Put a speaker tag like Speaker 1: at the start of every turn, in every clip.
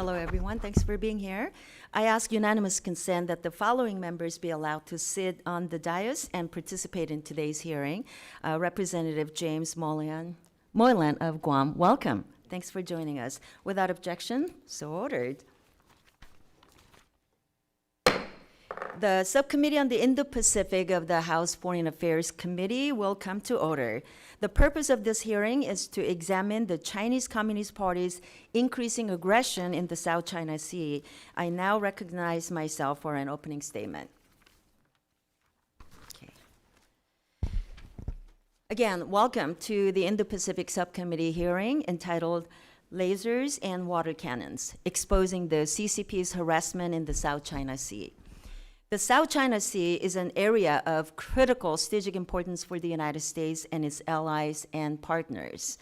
Speaker 1: Hello, everyone. Thanks for being here. I ask unanimous consent that the following members be allowed to sit on the dais and participate in today's hearing. Representative James Moylan of Guam, welcome. Thanks for joining us. Without objection, so ordered. The Subcommittee on the Indo-Pacific of the House Foreign Affairs Committee will come to order. The purpose of this hearing is to examine the Chinese Communist Party's increasing aggression in the South China Sea. I now recognize myself for an opening statement. Okay. Again, welcome to the Indo-Pacific Subcommittee hearing entitled Lasers and Water Cannons, Exposing the CCP's Harassment in the South China Sea. The South China Sea is an area of critical strategic importance for the United States and its allies and partners.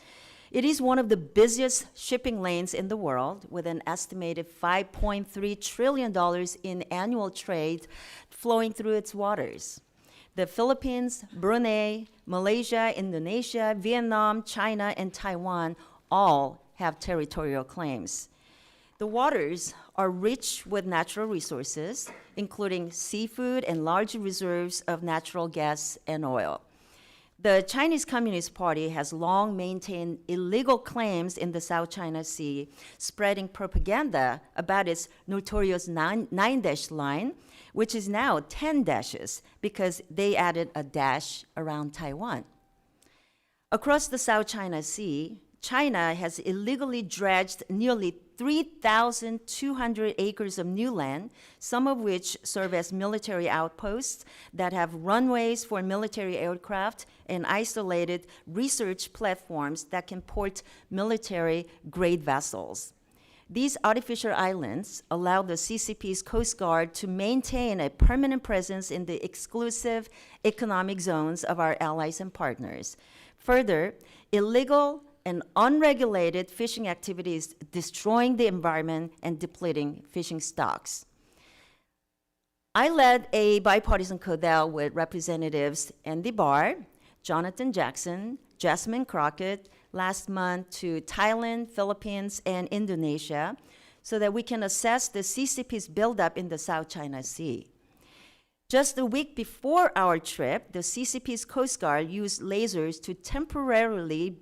Speaker 1: It is one of the busiest shipping lanes in the world, with an estimated $5.3 trillion in annual trade flowing through its waters. The Philippines, Brunei, Malaysia, Indonesia, Vietnam, China, and Taiwan all have territorial claims. The waters are rich with natural resources, including seafood and large reserves of natural gas and oil. The Chinese Communist Party has long maintained illegal claims in the South China Sea, spreading propaganda about its notorious nine-dash line, which is now 10 dashes because they added a dash around Taiwan. Across the South China Sea, China has illegally dredged nearly 3,200 acres of new land, some of which serve as military outposts that have runways for military aircraft and isolated research platforms that can port military-grade vessels. These artificial islands allow the CCP's Coast Guard to maintain a permanent presence in the exclusive economic zones of our allies and partners. Further, illegal and unregulated fishing activities destroying the environment and depleting fishing stocks. I led a bipartisan CODEL with Representatives Andy Barr, Jonathan Jackson, Jasmine Crockett last month to Thailand, Philippines, and Indonesia so that we can assess the CCP's buildup in the South China Sea. Just a week before our trip, the CCP's Coast Guard used lasers to temporarily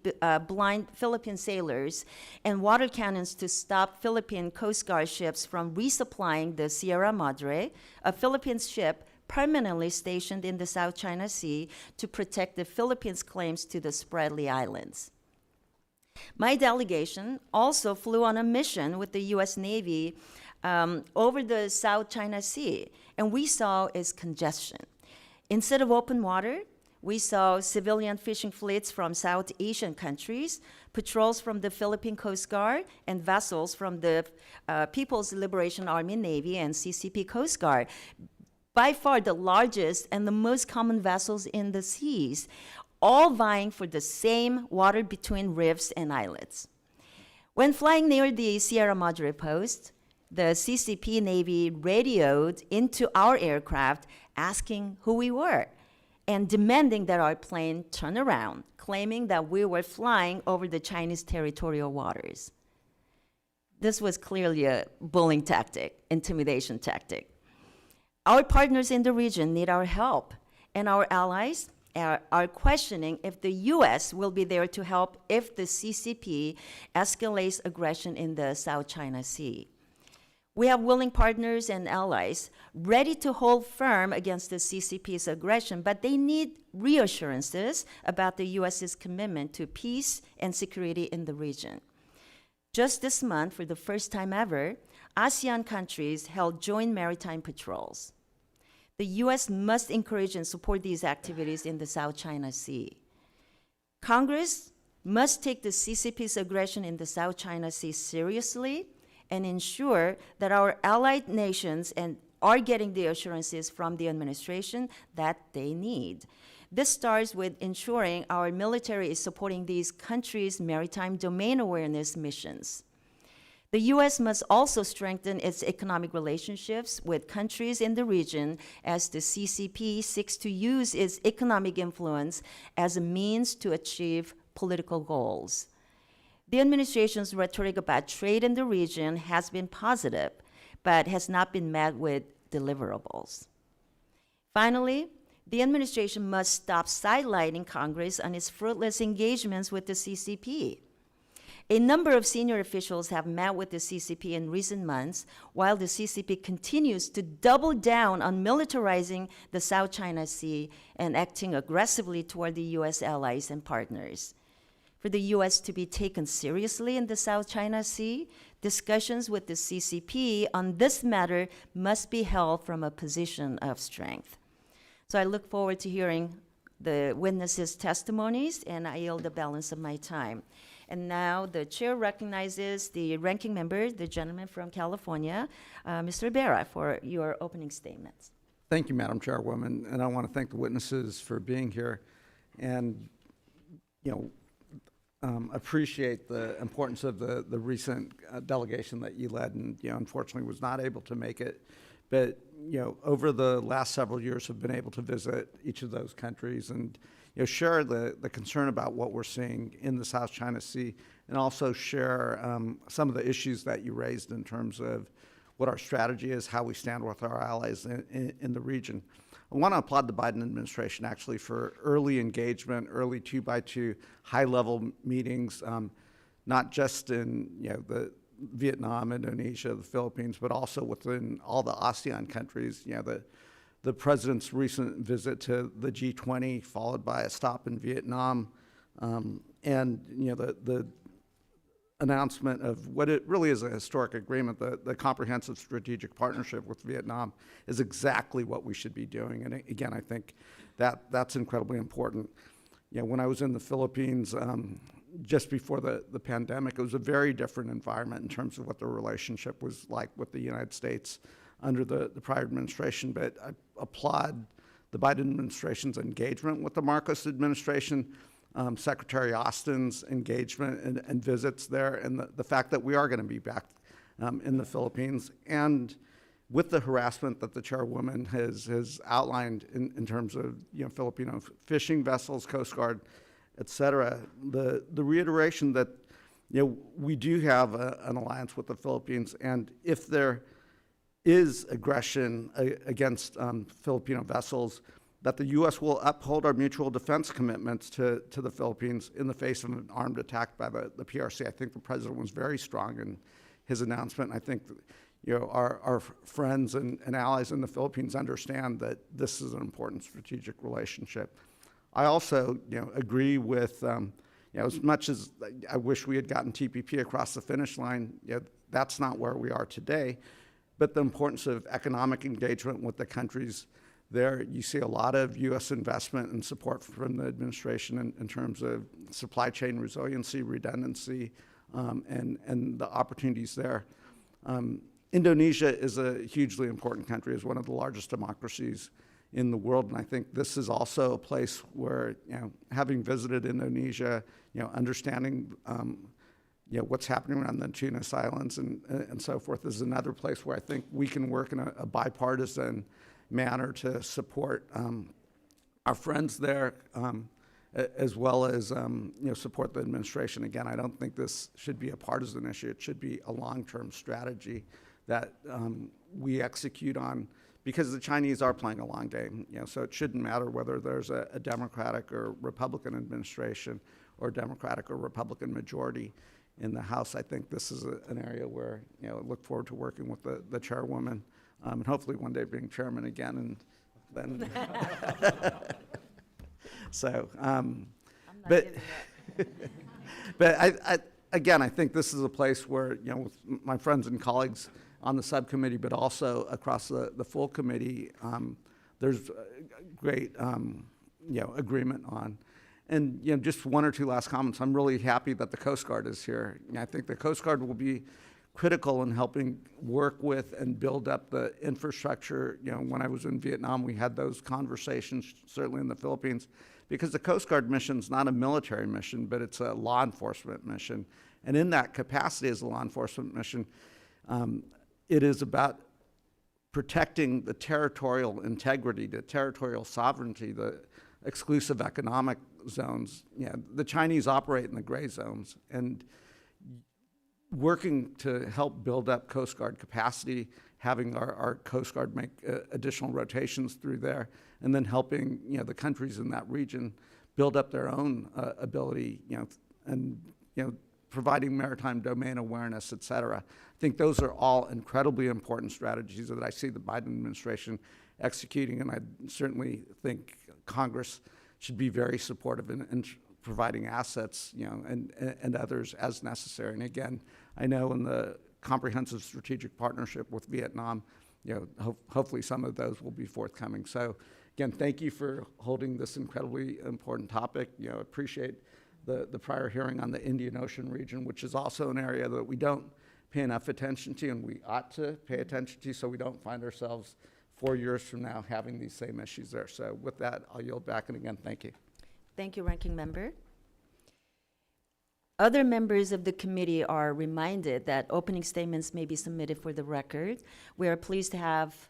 Speaker 1: blind Philippine sailors and water cannons to stop Philippine Coast Guard ships from resupplying the Sierra Madre, a Philippine ship permanently stationed in the South China Sea to protect the Philippines' claims to the Spratly Islands. My delegation also flew on a mission with the U.S. Navy over the South China Sea, and we saw its congestion. Instead of open water, we saw civilian fishing fleets from South Asian countries, patrols from the Philippine Coast Guard, and vessels from the People's Liberation Army Navy and CCP Coast Guard. By far the largest and the most common vessels in the seas, all vying for the same water between reefs and islets. When flying near the Sierra Madre post, the CCP Navy radioed into our aircraft asking who we were and demanding that our plane turn around, claiming that we were flying over the Chinese territorial waters. This was clearly a bullying tactic, intimidation tactic. Our partners in the region need our help, and our allies are questioning if the U.S. will be there to help if the CCP escalates aggression in the South China Sea. We have willing partners and allies ready to hold firm against the CCP's aggression, but they need reassurances about the U.S.'s commitment to peace and security in the region. Just this month, for the first time ever, ASEAN countries held joint maritime patrols. The U.S. must encourage and support these activities in the South China Sea. Congress must take the CCP's aggression in the South China Sea seriously and ensure that our allied nations are getting the assurances from the administration that they need. This starts with ensuring our military is supporting these countries' maritime domain awareness missions. The U.S. must also strengthen its economic relationships with countries in the region as the CCP seeks to use its economic influence as a means to achieve political goals. The administration's rhetoric about trade in the region has been positive, but has not been met with deliverables. Finally, the administration must stop sidelining Congress on its fruitless engagements with the CCP. A number of senior officials have met with the CCP in recent months, while the CCP continues to double down on militarizing the South China Sea and acting aggressively toward the U.S. allies and partners. For the U.S. to be taken seriously in the South China Sea, discussions with the CCP on this matter must be held from a position of strength. So I look forward to hearing the witnesses' testimonies, and I yield the balance of my time. And now the chair recognizes the ranking member, the gentleman from California, Mr. Rivera, for your opening statements.
Speaker 2: Thank you, Madam Chairwoman, and I want to thank the witnesses for being here, and appreciate the importance of the recent delegation that you led, and unfortunately was not able to make it. But over the last several years, have been able to visit each of those countries and share the concern about what we're seeing in the South China Sea, and also share some of the issues that you raised in terms of what our strategy is, how we stand with our allies in the region. I want to applaud the Biden administration actually for early engagement, early 2x2 high-level meetings, not just in the Vietnam, Indonesia, the Philippines, but also within all the ASEAN countries. The president's recent visit to the G20, followed by a stop in Vietnam, and the announcement of what it really is a historic agreement, the comprehensive strategic partnership with Vietnam, is exactly what we should be doing. And again, I think that's incredibly important. When I was in the Philippines just before the pandemic, it was a very different environment in terms of what the relationship was like with the United States under the prior administration. But I applaud the Biden administration's engagement with the Marcos administration, Secretary Austin's engagement and visits there, and the fact that we are going to be back in the Philippines, and with the harassment that the chairwoman has outlined in terms of Filipino fishing vessels, Coast Guard, et cetera, the reiteration that we do have an alliance with the Philippines, and if there is aggression against Filipino vessels, that the U.S. will uphold our mutual defense commitments to the Philippines in the face of an armed attack by the PRC. I think the president was very strong in his announcement. I think our friends and allies in the Philippines understand that this is an important strategic relationship. I also agree with, as much as I wish we had gotten TPP across the finish line, that's not where we are today, but the importance of economic engagement with the countries there. You see a lot of U.S. investment and support from the administration in terms of supply chain resiliency, redundancy, and the opportunities there. Indonesia is a hugely important country, is one of the largest democracies in the world, and I think this is also a place where, having visited Indonesia, understanding what's happening around the Tunis Islands and so forth, is another place where I think we can work in a bipartisan manner to support our friends there, as well as support the administration. Again, I don't think this should be a partisan issue. It should be a long-term strategy that we execute on, because the Chinese are playing a long game. So it shouldn't matter whether there's a Democratic or Republican administration or Democratic or Republican majority in the House. I think this is an area where I look forward to working with the chairwoman, and hopefully one day being chairman again, and then so but again, I think this is a place where with my friends and colleagues on the subcommittee, but also across the full committee, there's great agreement on. And just one or two last comments. I'm really happy that the Coast Guard is here. I think the Coast Guard will be critical in helping work with and build up the infrastructure. When I was in Vietnam, we had those conversations, certainly in the Philippines, because the Coast Guard mission is not a military mission, but it's a law enforcement mission. And in that capacity as a law enforcement mission, it is about protecting the territorial integrity, the territorial sovereignty, the exclusive economic zones. The Chinese operate in the gray zones, and working to help build up Coast Guard capacity, having our Coast Guard make additional rotations through there, and then helping the countries in that region build up their own ability, and providing maritime domain awareness, et cetera. I think those are all incredibly important strategies that I see the Biden administration executing, and I certainly think Congress should be very supportive in providing assets, and others as necessary. And again, I know in the comprehensive strategic partnership with Vietnam, hopefully some of those will be forthcoming. So again, thank you for holding this incredibly important topic. Appreciate the prior hearing on the Indian Ocean region, which is also an area that we don't pay enough attention to, and we ought to pay attention to, so we don't find ourselves 4 years from now having these same issues there. So with that, I'll yield back, and again, thank you.
Speaker 1: Thank you, Ranking Member. Other members of the committee are reminded that opening statements may be submitted for the record. We are pleased to have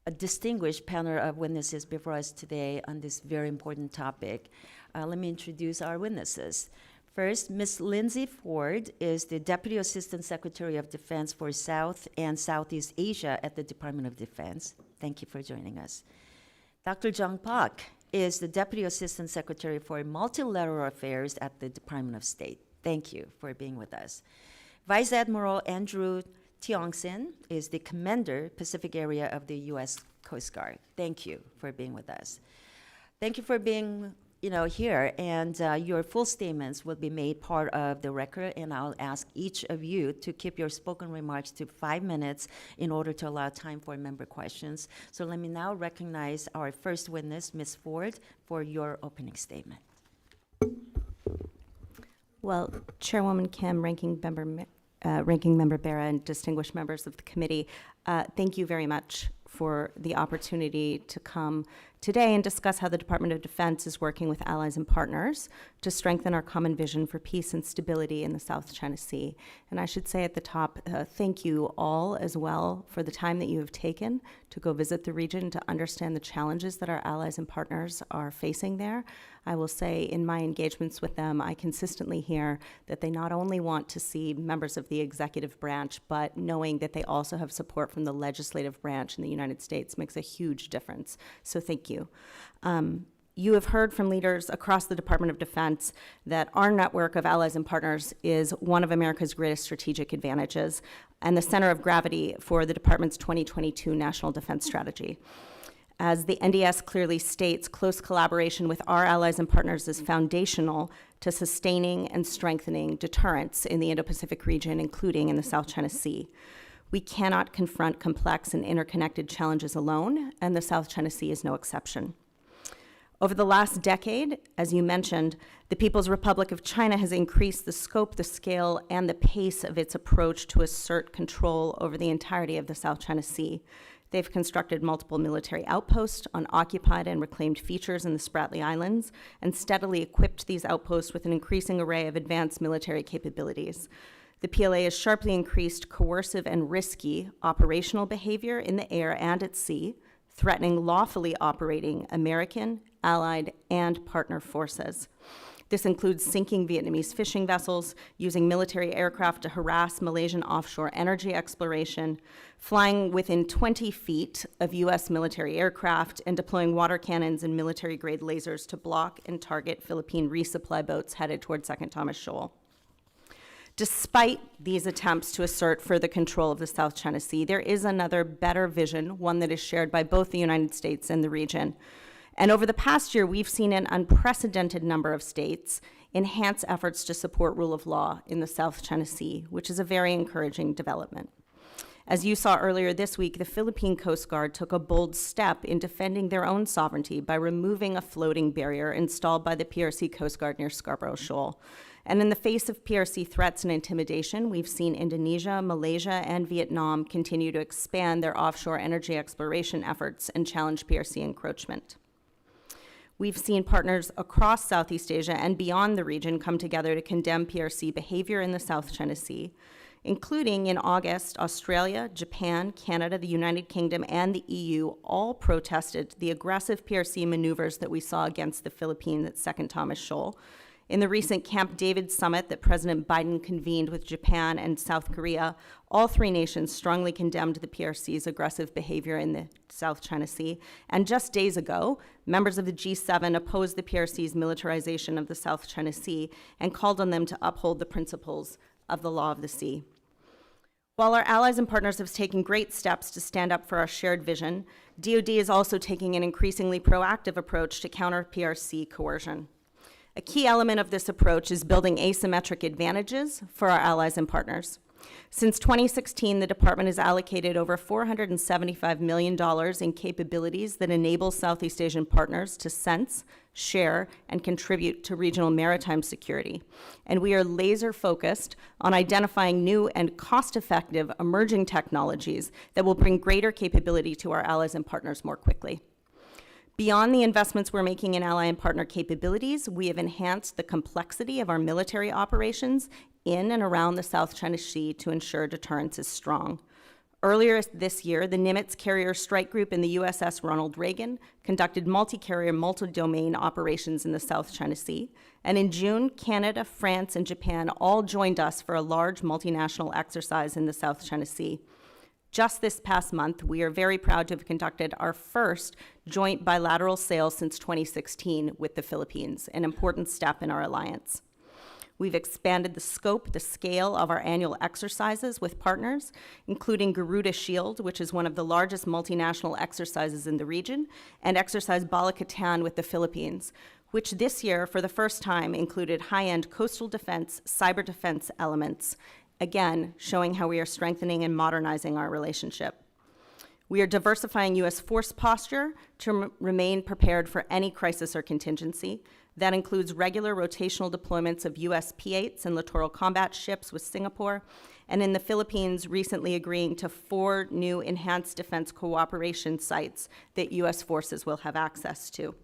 Speaker 1: a distinguished panel of witnesses before us today on this very important topic. Let me introduce our witnesses. First, Ms. Lindsay Ford is the Deputy Assistant Secretary of Defense for South and Southeast Asia at the Department of Defense. Thank you for joining us. Dr. Jung Park is the Deputy Assistant Secretary for Multilateral Affairs at the Department of State. Thank you for being with us. Vice Admiral Andrew Tiongson is the Commander, Pacific Area of the U.S. Coast Guard. Thank you for being with us. Thank you for being here, and your full statements will be made part of the record, and I'll ask each of you to keep your spoken remarks to 5 minutes in order to allow time for member questions. So let me now recognize our first witness, Ms. Ford, for your opening statement.
Speaker 3: Well, Chairwoman Kim, Ranking Member Bera, and distinguished members of the committee, thank you very much for the opportunity to come today and discuss how the Department of Defense is working with allies and partners to strengthen our common vision for peace and stability in the South China Sea. And I should say at the top, thank you all as well for the time that you have taken to go visit the region to understand the challenges that our allies and partners are facing there. I will say in my engagements with them, I consistently hear that they not only want to see members of the executive branch, but knowing that they also have support from the legislative branch in the United States makes a huge difference. So thank you. You have heard from leaders across the Department of Defense that our network of allies and partners is one of America's greatest strategic advantages and the center of gravity for the department's 2022 National Defense Strategy. As the NDS clearly states, close collaboration with our allies and partners is foundational to sustaining and strengthening deterrence in the Indo-Pacific region, including in the South China Sea. We cannot confront complex and interconnected challenges alone, and the South China Sea is no exception. Over the last decade, as you mentioned, the People's Republic of China has increased the scope, the scale, and the pace of its approach to assert control over the entirety of the South China Sea. They've constructed multiple military outposts on occupied and reclaimed features in the Spratly Islands and steadily equipped these outposts with an increasing array of advanced military capabilities. The PLA has sharply increased coercive and risky operational behavior in the air and at sea, threatening lawfully operating American, allied, and partner forces. This includes sinking Vietnamese fishing vessels, using military aircraft to harass Malaysian offshore energy exploration, flying within 20 feet of U.S. military aircraft, and deploying water cannons and military-grade lasers to block and target Philippine resupply boats headed toward Second Thomas Shoal. Despite these attempts to assert further control of the South China Sea, there is another better vision, one that is shared by both the United States and the region. And over the past year, we've seen an unprecedented number of states enhance efforts to support rule of law in the South China Sea, which is a very encouraging development. As you saw earlier this week, the Philippine Coast Guard took a bold step in defending their own sovereignty by removing a floating barrier installed by the PRC Coast Guard near Scarborough Shoal. And in the face of PRC threats and intimidation, we've seen Indonesia, Malaysia, and Vietnam continue to expand their offshore energy exploration efforts and challenge PRC encroachment. We've seen partners across Southeast Asia and beyond the region come together to condemn PRC behavior in the South China Sea, including in August, Australia, Japan, Canada, the United Kingdom, and the EU all protested the aggressive PRC maneuvers that we saw against the Philippines at Second Thomas Shoal, In the recent Camp David summit that President Biden convened with Japan and South Korea, all three nations strongly condemned the PRC's aggressive behavior in the South China Sea. And just days ago, members of the G7 opposed the PRC's militarization of the South China Sea and called on them to uphold the principles of the law of the sea. While our allies and partners have taken great steps to stand up for our shared vision, DoD is also taking an increasingly proactive approach to counter PRC coercion. A key element of this approach is building asymmetric advantages for our allies and partners. Since 2016, the department has allocated over $475 million in capabilities that enable Southeast Asian partners to sense, share, and contribute to regional maritime security. And we are laser focused on identifying new and cost-effective emerging technologies that will bring greater capability to our allies and partners more quickly. Beyond the investments we're making in ally and partner capabilities, we have enhanced the complexity of our military operations in and around the South China Sea to ensure deterrence is strong. Earlier this year, the Nimitz Carrier Strike Group in the USS Ronald Reagan conducted multi-carrier, multi-domain operations in the South China Sea. And in June, Canada, France, and Japan all joined us for a large multinational exercise in the South China Sea. Just this past month, we are very proud to have conducted our first joint bilateral sail since 2016 with the Philippines, an important step in our alliance. We've expanded the scope, the scale of our annual exercises with partners, including Garuda Shield, which is one of the largest multinational exercises in the region, and Exercise Bala Katan with the Philippines, which this year, for the first time, included high-end coastal defense, cyber defense elements, again, showing how we are strengthening and modernizing our relationship. We are diversifying U.S. force posture to remain prepared for any crisis or contingency. That includes regular rotational deployments of U.S. P-8s and littoral combat ships with Singapore, and in the Philippines, recently agreeing to 4 new enhanced defense cooperation sites that U.S. forces will have access to.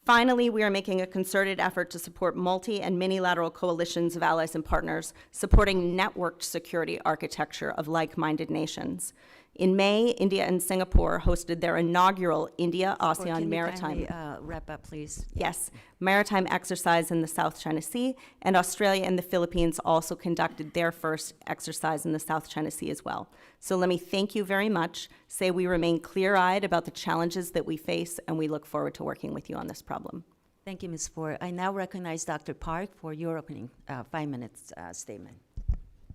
Speaker 3: Finally, we are making a concerted effort to support multi- and minilateral coalitions of allies and partners, supporting networked security architecture of like-minded nations. In May, India and Singapore hosted their inaugural India-ASEAN Maritime
Speaker 1: wrap up, please?
Speaker 3: Yes, maritime exercise in the South China Sea, and Australia and the Philippines also conducted their first exercise in the South China Sea as well. So let me thank you very much, say we remain clear-eyed about the challenges that we face, and we look forward to working with you on this problem.
Speaker 1: Thank you, Ms. Ford. I now recognize Dr. Park for your opening 5 minutes statement.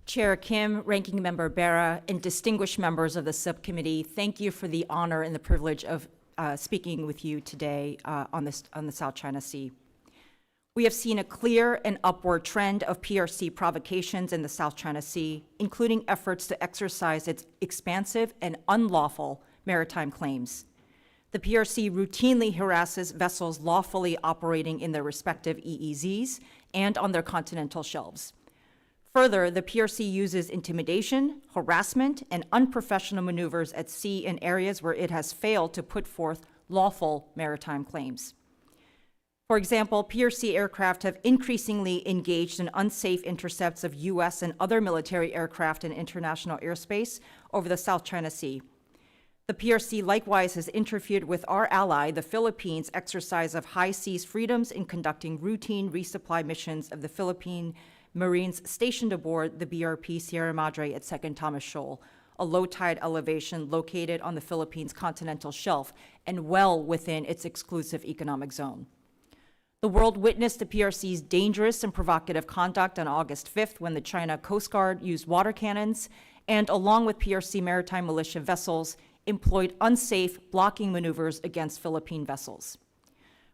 Speaker 4: Chair Kim, Ranking Member Bera, and distinguished members of the subcommittee, thank you for the honor and the privilege of speaking with you today on the South China Sea. We have seen a clear and upward trend of PRC provocations in the South China Sea, including efforts to exercise its expansive and unlawful maritime claims. The PRC routinely harasses vessels lawfully operating in their respective EEZs and on their continental shelves. Further, the PRC uses intimidation, harassment, and unprofessional maneuvers at sea in areas where it has failed to put forth lawful maritime claims. For example, PRC aircraft have increasingly engaged in unsafe intercepts of U.S. and other military aircraft in international airspace over the South China Sea. The PRC likewise has interfered with our ally, the Philippines' exercise of high seas freedoms in conducting routine resupply missions of the Philippine Marines stationed aboard the BRP Sierra Madre at Second Thomas Shoal, a low-tide elevation located on the Philippines' continental shelf and well within its exclusive economic zone. The world witnessed the PRC's dangerous and provocative conduct on August 5th when the China Coast Guard used water cannons and, along with PRC maritime militia vessels, employed unsafe blocking maneuvers against Philippine vessels.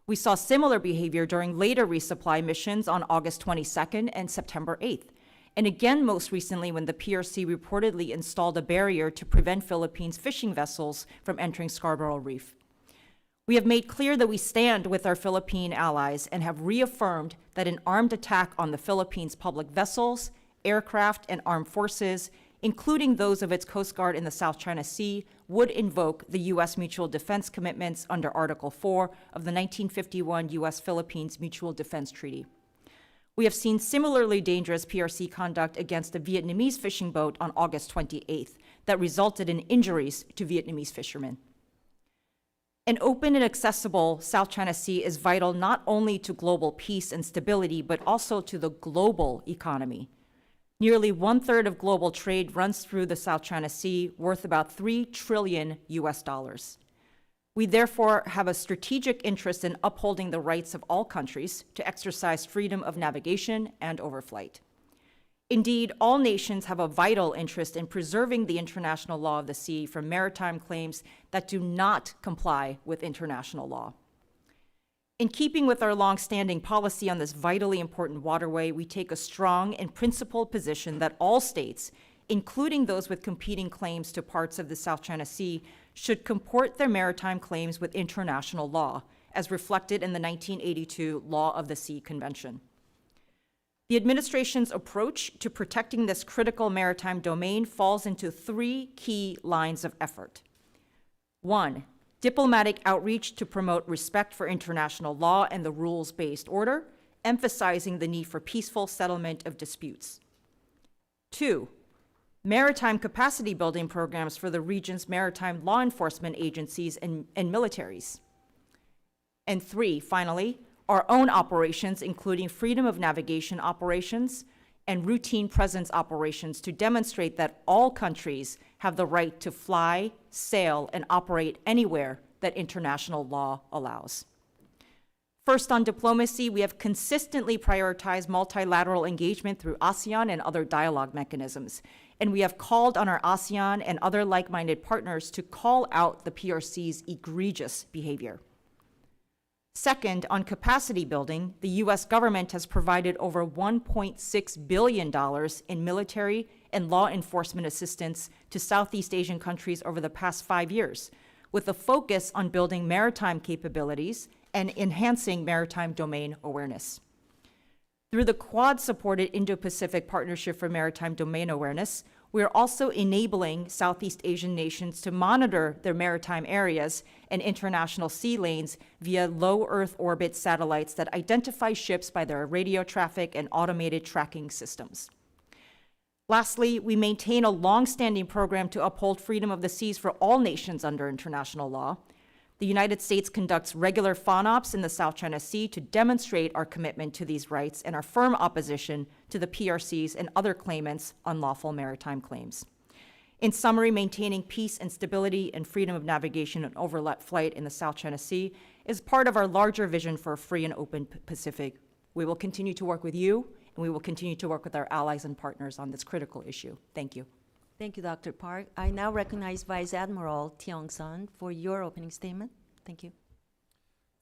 Speaker 4: We saw similar behavior during later resupply missions on August 22nd and September 8th, and again most recently when the PRC reportedly installed a barrier to prevent Philippines fishing vessels from entering Scarborough Reef. We have made clear that we stand with our Philippine allies and have reaffirmed that an armed attack on the Philippines' public vessels, aircraft, and armed forces, including those of its Coast Guard in the South China Sea, would invoke the U.S. mutual defense commitments under Article 4 of the 1951 U.S.-Philippines Mutual Defense Treaty. We have seen similarly dangerous PRC conduct against a Vietnamese fishing boat on August 28th that resulted in injuries to Vietnamese fishermen. An open and accessible South China Sea is vital not only to global peace and stability, but also to the global economy. Nearly 1/3 of global trade runs through the South China Sea, worth about $3 trillion US. We therefore have a strategic interest in upholding the rights of all countries to exercise freedom of navigation and overflight. Indeed, all nations have a vital interest in preserving the international law of the sea from maritime claims that do not comply with international law. In keeping with our long-standing policy on this vitally important waterway, we take a strong and principled position that all states, including those with competing claims to parts of the South China Sea, should comport their maritime claims with international law, as reflected in the 1982 Law of the Sea Convention. The administration's approach to protecting this critical maritime domain falls into 3 key lines of effort. 1, diplomatic outreach to promote respect for international law and the rules-based order, emphasizing the need for peaceful settlement of disputes. 2, maritime capacity building programs for the region's maritime law enforcement agencies and militaries. And 3, finally, our own operations, including freedom of navigation operations and routine presence operations, to demonstrate that all countries have the right to fly, sail, and operate anywhere that international law allows. First, on diplomacy, we have consistently prioritized multilateral engagement through ASEAN and other dialogue mechanisms, and we have called on our ASEAN and other like-minded partners to call out the PRC's egregious behavior. Second, on capacity building, the U.S. government has provided over $1.6 billion in military and law enforcement assistance to Southeast Asian countries over the past 5 years, with a focus on building maritime capabilities and enhancing maritime domain awareness. Through the Quad-supported Indo-Pacific Partnership for Maritime Domain Awareness, we are also enabling Southeast Asian nations to monitor their maritime areas and international sea lanes via low Earth orbit satellites that identify ships by their radio traffic and automated tracking systems. Lastly, we maintain a long-standing program to uphold freedom of the seas for all nations under international law. The United States conducts regular FONOPs in the South China Sea to demonstrate our commitment to these rights and our firm opposition to the PRC's and other claimants' unlawful maritime claims. In summary, maintaining peace and stability and freedom of navigation and overflight in the South China Sea is part of our larger vision for a free and open Pacific. We will continue to work with you, and we will continue to work with our allies and partners on this critical issue. Thank you.
Speaker 1: Thank you, Dr. Park. I now recognize Vice Admiral Tiong-sun for your opening statement. Thank you.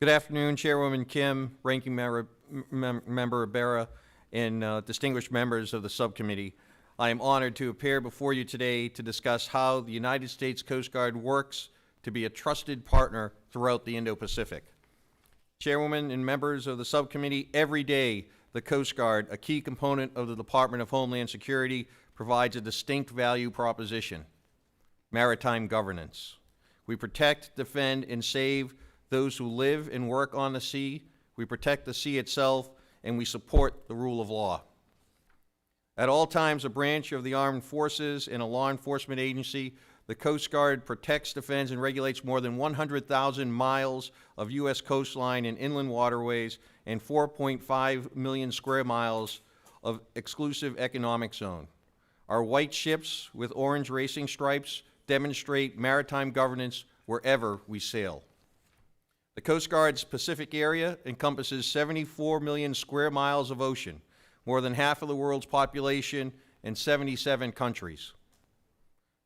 Speaker 5: Good afternoon, Chairwoman Kim, Ranking Member Ibarra, and distinguished members of the subcommittee. I am honored to appear before you today to discuss how the United States Coast Guard works to be a trusted partner throughout the Indo-Pacific. Chairwoman and members of the subcommittee, every day the Coast Guard, a key component of the Department of Homeland Security, provides a distinct value proposition: maritime governance. We protect, defend, and save those who live and work on the sea. We protect the sea itself, and we support the rule of law. At all times, a branch of the armed forces and a law enforcement agency, the Coast Guard protects, defends, and regulates more than 100,000 miles of U.S. coastline and inland waterways and 4.5 million square miles of exclusive economic zone. Our white ships with orange racing stripes demonstrate maritime governance wherever we sail. The Coast Guard's Pacific area encompasses 74 million square miles of ocean, more than half of the world's population, and 77 countries.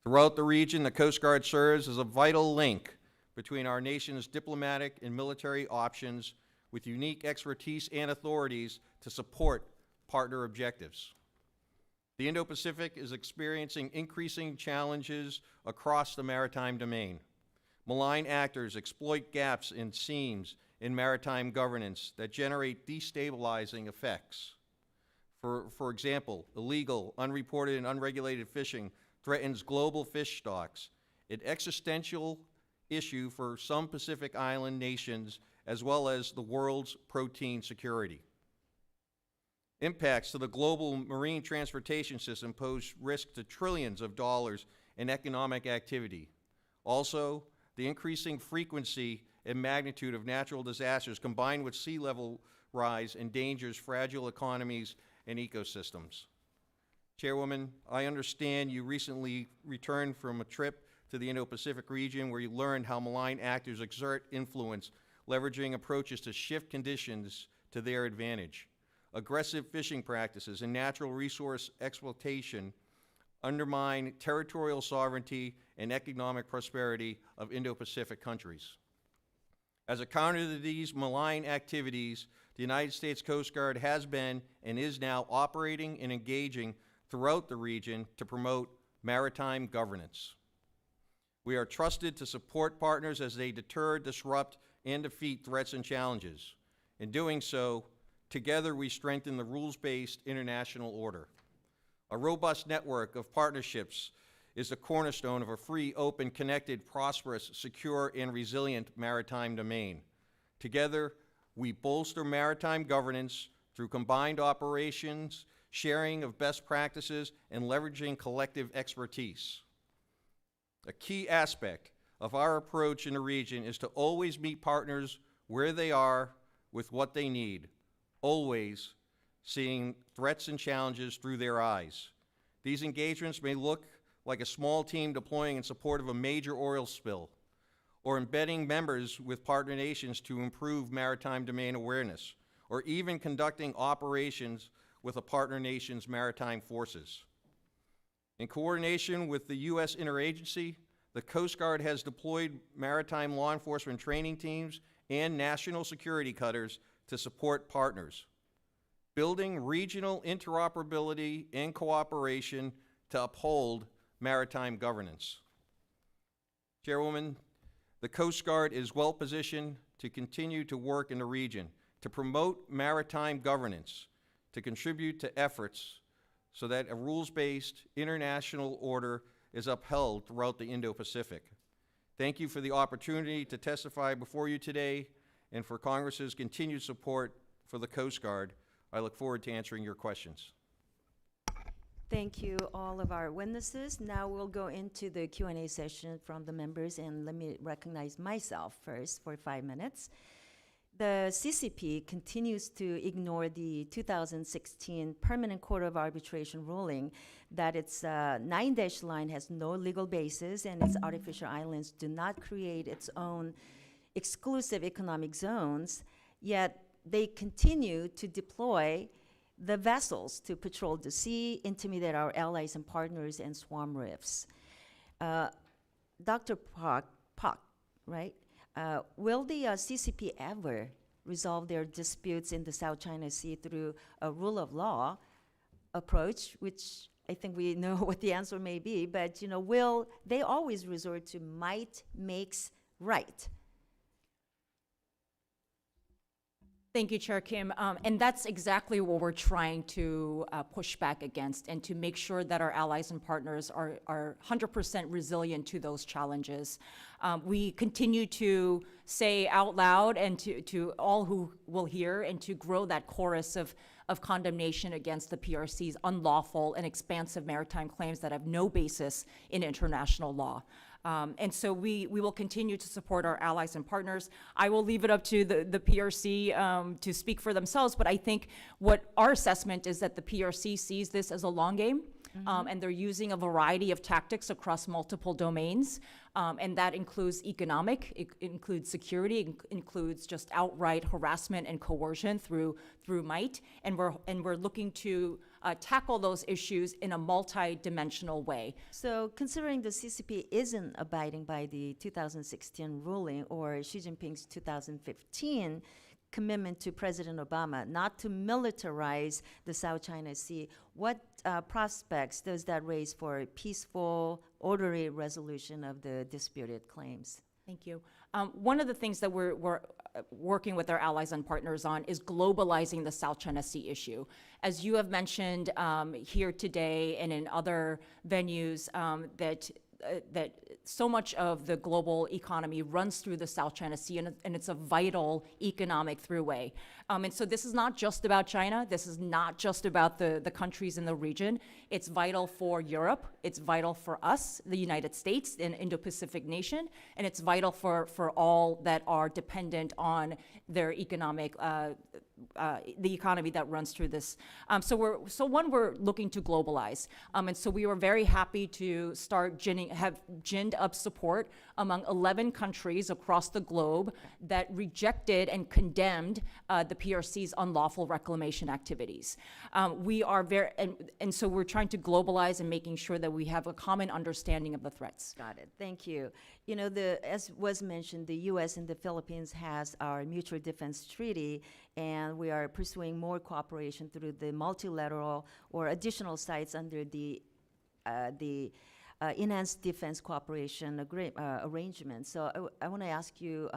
Speaker 5: Throughout the region, the Coast Guard serves as a vital link between our nation's diplomatic and military options, with unique expertise and authorities to support partner objectives. The Indo-Pacific is experiencing increasing challenges across the maritime domain. Malign actors exploit gaps and seams in maritime governance that generate destabilizing effects. For example, illegal, unreported, and unregulated fishing threatens global fish stocks, an existential issue for some Pacific Island nations, as well as the world's protein security. Impacts to the global marine transportation system pose risk to trillions of dollars in economic activity. Also, the increasing frequency and magnitude of natural disasters combined with sea level rise endangers fragile economies and ecosystems. Chairwoman, I understand you recently returned from a trip to the Indo-Pacific region where you learned how malign actors exert influence, leveraging approaches to shift conditions to their advantage. Aggressive fishing practices and natural resource exploitation undermine territorial sovereignty and economic prosperity of Indo-Pacific countries. As a counter to these malign activities, the United States Coast Guard has been and is now operating and engaging throughout the region to promote maritime governance. We are trusted to support partners as they deter, disrupt, and defeat threats and challenges. In doing so, together we strengthen the rules-based international order. A robust network of partnerships is the cornerstone of a free, open, connected, prosperous, secure, and resilient maritime domain. Together, we bolster maritime governance through combined operations, sharing of best practices, and leveraging collective expertise. A key aspect of our approach in the region is to always meet partners where they are with what they need, always seeing threats and challenges through their eyes. These engagements may look like a small team deploying in support of a major oil spill, or embedding members with partner nations to improve maritime domain awareness, or even conducting operations with a partner nation's maritime forces. In coordination with the U.S. interagency, the Coast Guard has deployed maritime law enforcement training teams and national security cutters to support partners, building regional interoperability and cooperation to uphold maritime governance. Chairwoman, the Coast Guard is well positioned to continue to work in the region to promote maritime governance, to contribute to efforts so that a rules-based international order is upheld throughout the Indo-Pacific. Thank you for the opportunity to testify before you today and for Congress's continued support for the Coast Guard. I look forward to answering your questions.
Speaker 1: Thank you, all of our witnesses. Now we'll go into the Q&A session from the members, and let me recognize myself first for 5 minutes. The CCP continues to ignore the 2016 Permanent Court of Arbitration ruling that its 9-dash line has no legal basis and its artificial islands do not create its own exclusive economic zones, yet they continue to deploy the vessels to patrol the sea, intimidate our allies and partners, and swarm reefs. Dr. Park, right? Will the CCP ever resolve their disputes in the South China Sea through a rule of law approach, which I think we know what the answer may be, but will they always resort to might makes right?
Speaker 4: Thank you, Chair Kim. And that's exactly what we're trying to push back against, and to make sure that our allies and partners are 100% resilient to those challenges. We continue to say out loud and to all who will hear, and to grow that chorus of condemnation against the PRC's unlawful and expansive maritime claims that have no basis in international law. And so we will continue to support our allies and partners. I will leave it up to the PRC to speak for themselves, but I think what our assessment is that the PRC sees this as a long game, and they're using a variety of tactics across multiple domains, and that includes economic, it includes security, it includes just outright harassment and coercion through might, and we're looking to tackle those issues in a multi-dimensional way.
Speaker 1: So considering the CCP isn't abiding by the 2016 ruling or Xi Jinping's 2015 commitment to President Obama not to militarize the South China Sea, what prospects does that raise for a peaceful, orderly resolution of the disputed claims?
Speaker 4: Thank you. One of the things that we're working with our allies and partners on is globalizing the South China Sea issue. As you have mentioned here today and in other venues, that so much of the global economy runs through the South China Sea, and it's a vital economic throughway. And so this is not just about China. This is not just about the countries in the region. It's vital for Europe. It's vital for us, the United States, an Indo-Pacific nation, and it's vital for all that are dependent on their economic, the economy that runs through this. We're looking to globalize, and so we were very happy to have ginned up support among 11 countries across the globe that rejected and condemned the PRC's unlawful reclamation activities. We are and so we're trying to globalize and making sure that we have a common understanding of the threats.
Speaker 1: Got it. Thank you. You know, as was mentioned, the U.S. and the Philippines has our mutual defense treaty, and we are pursuing more cooperation through the multilateral or additional sites under the enhanced defense cooperation arrangement. So I want to ask you,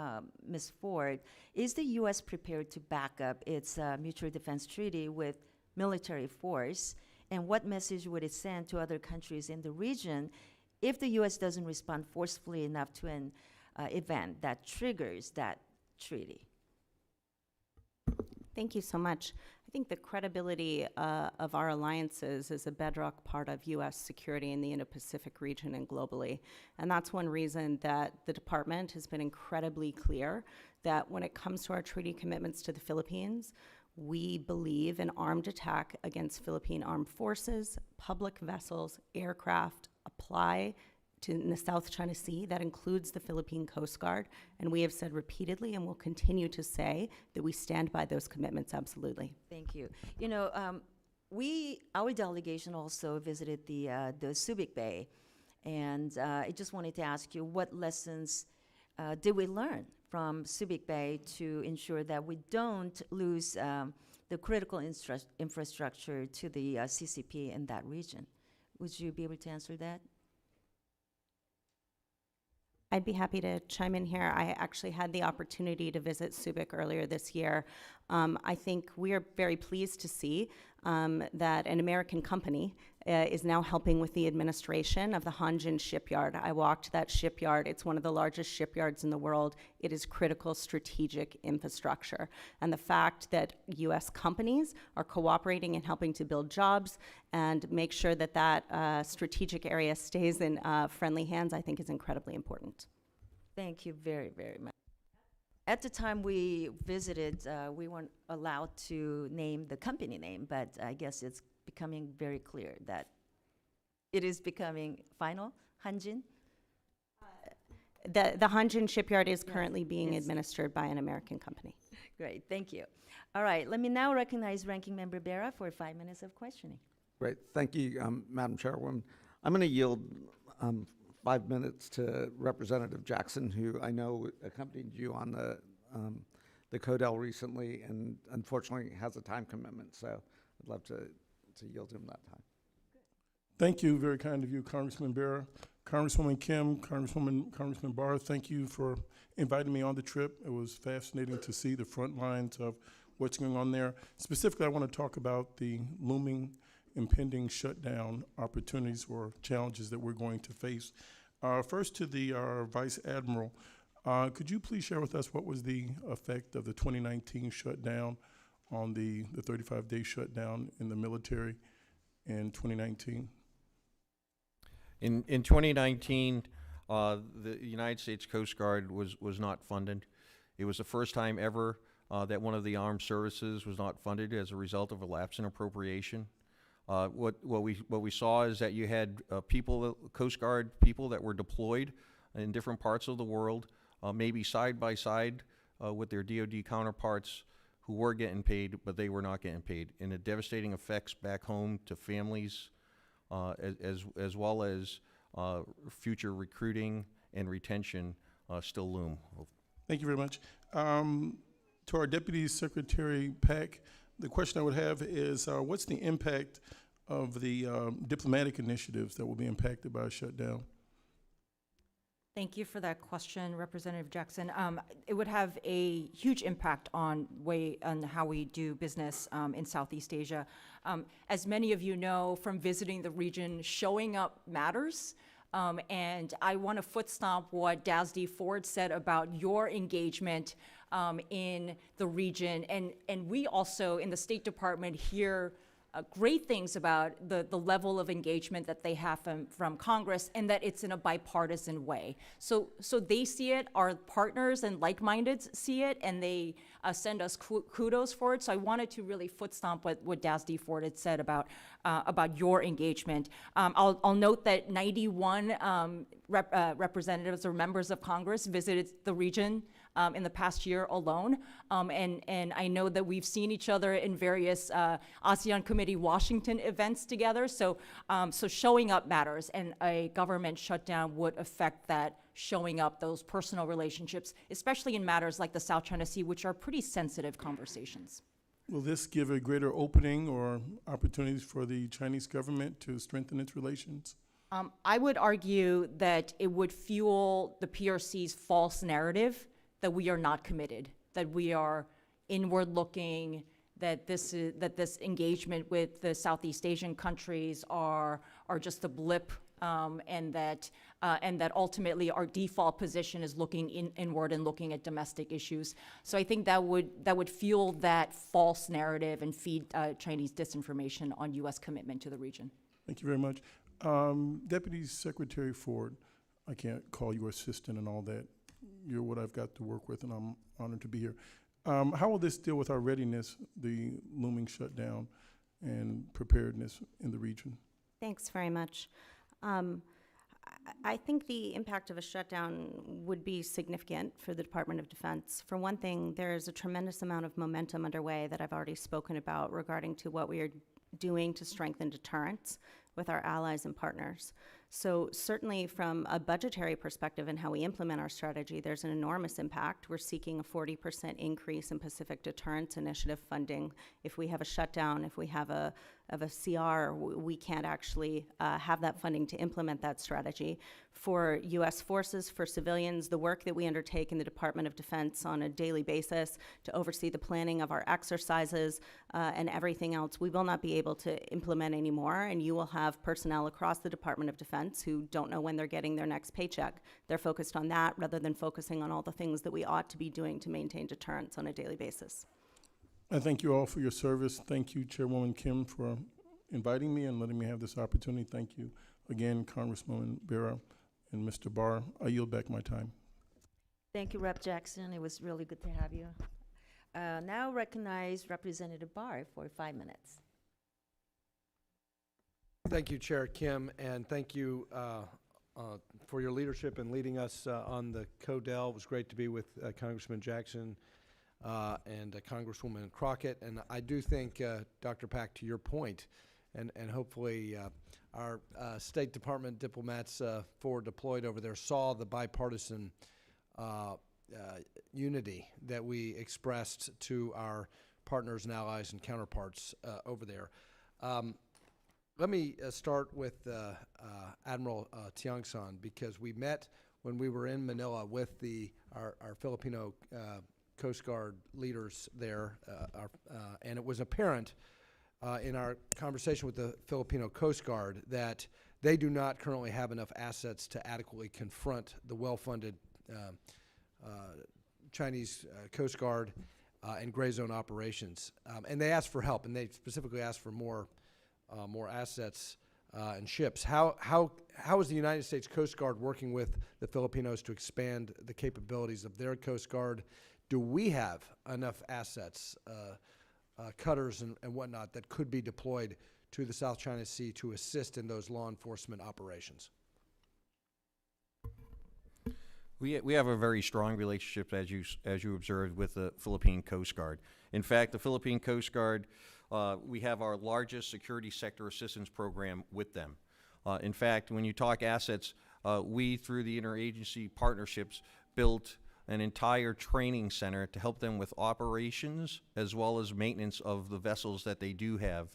Speaker 1: Ms. Ford, is the U.S. prepared to back up its mutual defense treaty with military force? And what message would it send to other countries in the region if the U.S. doesn't respond forcefully enough to an event that triggers that treaty?
Speaker 3: Thank you so much. I think the credibility of our alliances is a bedrock part of U.S. security in the Indo-Pacific region and globally. And that's one reason that the department has been incredibly clear that when it comes to our treaty commitments to the Philippines, we believe an armed attack against Philippine armed forces, public vessels, aircraft apply in the South China Sea. That includes the Philippine Coast Guard. And we have said repeatedly and will continue to say that we stand by those commitments absolutely.
Speaker 1: Thank you. You know, our delegation also visited the Subic Bay, and I just wanted to ask you, what lessons did we learn from Subic Bay to ensure that we don't lose the critical infrastructure to the CCP in that region? Would you be able to answer that?
Speaker 3: I'd be happy to chime in here. I actually had the opportunity to visit Subic earlier this year. I think we are very pleased to see that an American company is now helping with the administration of the Hanjin shipyard. I walked that shipyard. It's one of the largest shipyards in the world. It is critical strategic infrastructure. And the fact that U.S. companies are cooperating and helping to build jobs and make sure that that strategic area stays in friendly hands, I think is incredibly important.
Speaker 1: Thank you very, very much. At the time we visited, we weren't allowed to name the company name, but I guess it's becoming very clear that it is becoming final, Hanjin?
Speaker 3: The Hanjin shipyard is currently being administered by an American company.
Speaker 1: Great, thank you. All right, let me now recognize Ranking Member Berra for 5 minutes of questioning.
Speaker 2: Great. Thank you, Madam Chairwoman. I'm going to yield 5 minutes to Representative Jackson, who I know accompanied you on the CODEL recently and unfortunately has a time commitment. So I'd love to yield him that time.
Speaker 6: Thank you. Very kind of you, Congressman Berra. Congresswoman Kim, Congressman Barr, thank you for inviting me on the trip. It was fascinating to see the front lines of what's going on there. Specifically, I want to talk about the looming impending shutdown opportunities or challenges that we're going to face. First to the Vice Admiral, could you please share with us what was the effect of the 2019 shutdown on the 35-day shutdown in the military in 2019?
Speaker 5: In 2019, the United States Coast Guard was not funded. It was the first time ever that one of the armed services was not funded as a result of a lapse in appropriation. What we saw is that you had Coast Guard people that were deployed in different parts of the world, maybe side by side with their DoD counterparts who were getting paid, but they were not getting paid. And the devastating effects back home to families, as well as future recruiting and retention still loom.
Speaker 6: Thank you very much. To our Deputy Secretary Pack, the question I would have is, what's the impact of the diplomatic initiatives that will be impacted by a shutdown?
Speaker 4: Thank you for that question, Representative Jackson. It would have a huge impact on how we do business in Southeast Asia. As many of you know from visiting the region, showing up matters. And I want to foot stomp what Dasdi Ford said about your engagement in the region. And we also, in the State Department, hear great things about the level of engagement that they have from Congress, and that it's in a bipartisan way. So they see it, our partners and like-mindeds see it, and they send us kudos for it. So I wanted to really foot stomp what Dasty Ford had said about your engagement. I'll note that 91 representatives or members of Congress visited the region in the past year alone. And I know that we've seen each other in various ASEAN Committee Washington events together. So showing up matters, and a government shutdown would affect that showing up, those personal relationships, especially in matters like the South China Sea, which are pretty sensitive conversations.
Speaker 6: Will this give a greater opening or opportunities for the Chinese government to strengthen its relations?
Speaker 4: I would argue that it would fuel the PRC's false narrative that we are not committed, that we are inward-looking, that this engagement with the Southeast Asian countries are just a blip, and that ultimately our default position is looking inward and looking at domestic issues. So I think that would fuel that false narrative and feed Chinese disinformation on U.S. commitment to the region.
Speaker 6: Thank you very much. Deputy Secretary Ford, I can't call you assistant and all that. You're what I've got to work with, and I'm honored to be here. How will this deal with our readiness, the looming shutdown, and preparedness in the region?
Speaker 3: Thanks very much. I think the impact of a shutdown would be significant for the Department of Defense. For one thing, there is a tremendous amount of momentum underway that I've already spoken about regarding to what we are doing to strengthen deterrence with our allies and partners. So certainly from a budgetary perspective and how we implement our strategy, there's an enormous impact. We're seeking a 40% increase in Pacific Deterrence Initiative funding. If we have a shutdown, if we have a CR, we can't actually have that funding to implement that strategy. For U.S. forces, for civilians, the work that we undertake in the Department of Defense on a daily basis to oversee the planning of our exercises and everything else, we will not be able to implement anymore, and you will have personnel across the Department of Defense who don't know when they're getting their next paycheck. They're focused on that rather than focusing on all the things that we ought to be doing to maintain deterrence on a daily basis.
Speaker 6: I thank you all for your service. Thank you, Chairwoman Kim, for inviting me and letting me have this opportunity. Thank you again, Congresswoman Bera and Mr. Barr. I yield back my time.
Speaker 1: Thank you, Rep. Jackson. It was really good to have you. Now recognize Representative Barr for 5 minutes.
Speaker 7: Thank you, Chair Kim, and thank you for your leadership in leading us on the CODEL. It was great to be with Congressman Jackson and Congresswoman Crockett. And I do think, Dr. Pack, to your point, and hopefully our State Department diplomats forward deployed over there saw the bipartisan unity that we expressed to our partners and allies and counterparts over there. Let me start with Admiral Tiangson, because we met when we were in Manila with our Filipino Coast Guard leaders there, and it was apparent in our conversation with the Filipino Coast Guard that they do not currently have enough assets to adequately confront the well-funded Chinese Coast Guard and gray zone operations. And they asked for help, and they specifically asked for more assets and ships. How is the United States Coast Guard working with the Filipinos to expand the capabilities of their Coast Guard? Do we have enough assets, cutters and whatnot, that could be deployed to the South China Sea to assist in those law enforcement operations?
Speaker 5: We have a very strong relationship, as you observed, with the Philippine Coast Guard. In fact, the Philippine Coast Guard, we have our largest security sector assistance program with them. In fact, when you talk assets, we, through the interagency partnerships, built an entire training center to help them with operations as well as maintenance of the vessels that they do have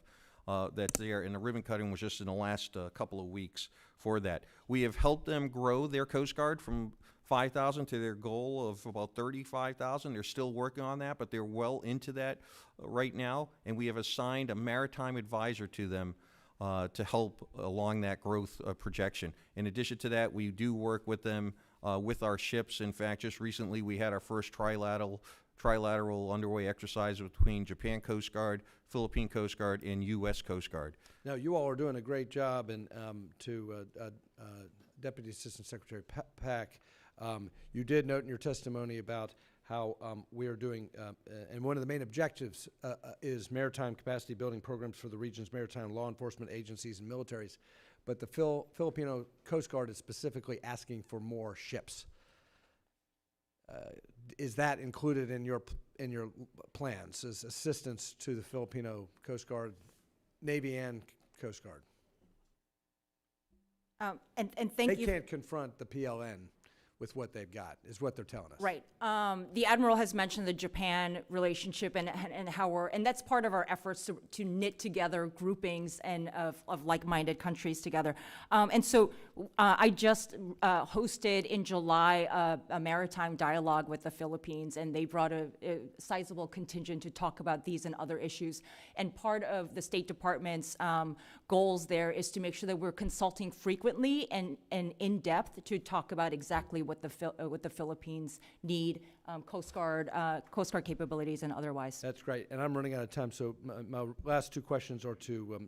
Speaker 5: that there, and the ribbon cutting was just in the last couple of weeks for that. We have helped them grow their Coast Guard from 5,000 to their goal of about 35,000. They're still working on that, but they're well into that right now, and we have assigned a maritime advisor to them to help along that growth projection. In addition to that, we do work with them with our ships. In fact, just recently we had our first trilateral trilateral underway exercise between Japan Coast Guard, Philippine Coast Guard, and U.S. Coast Guard.
Speaker 7: Now, you all are doing a great job, and Deputy Assistant Secretary Pack, you did note in your testimony about how we are doing, and one of the main objectives is maritime capacity building programs for the region's maritime law enforcement agencies and militaries. But the Filipino Coast Guard is specifically asking for more ships. Is that included in your plans as assistance to the Filipino Coast Guard, Navy and Coast Guard?
Speaker 4: And thank
Speaker 7: They
Speaker 4: you.
Speaker 7: can't confront the PLN with what they've got, is what they're telling us.
Speaker 4: Right. The Admiral has mentioned the Japan relationship and how and that's part of our efforts to knit together groupings and of like-minded countries together. And so I just hosted in July a maritime dialogue with the Philippines, and they brought a sizable contingent to talk about these and other issues. And part of the State Department's goals there is to make sure that we're consulting frequently and in depth to talk about exactly what the Philippines need, Coast Guard capabilities and otherwise.
Speaker 7: That's great, and I'm running out of time, so my last two questions are to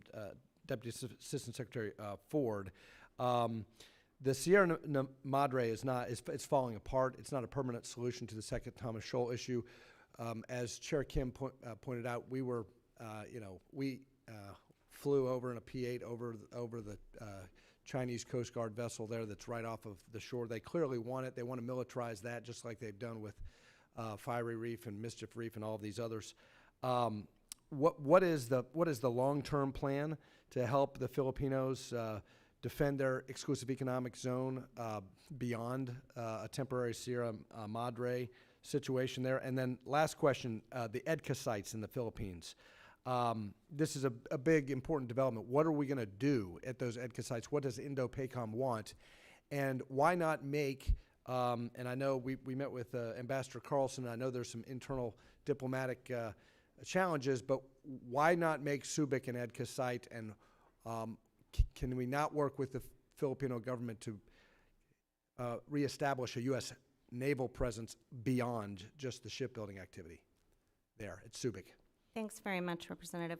Speaker 7: Deputy Assistant Secretary Ford. The Sierra Madre it's falling apart. It's not a permanent solution to the second Thomas Shoal issue. As Chair Kim pointed out, we were, we flew over in a P-8 over the Chinese Coast Guard vessel there that's right off of the shore. They clearly want it. They want to militarize that, just like they've done with Fiery Reef and Mischief Reef and all of these others. What is the long-term plan to help the Filipinos defend their exclusive economic zone beyond a temporary Sierra Madre situation there? And then last question, the EDCA sites in the Philippines. This is a big, important development. What are we going to do at those EDCA sites? What does Indo-PACOM want? And why not make, and I know we met with Ambassador Carlson, and I know there's some internal diplomatic challenges, but why not make Subic an EDCA site? And can we not work with the Filipino government to reestablish a U.S. naval presence beyond just the shipbuilding activity there at Subic?
Speaker 3: Thanks very much, Representative.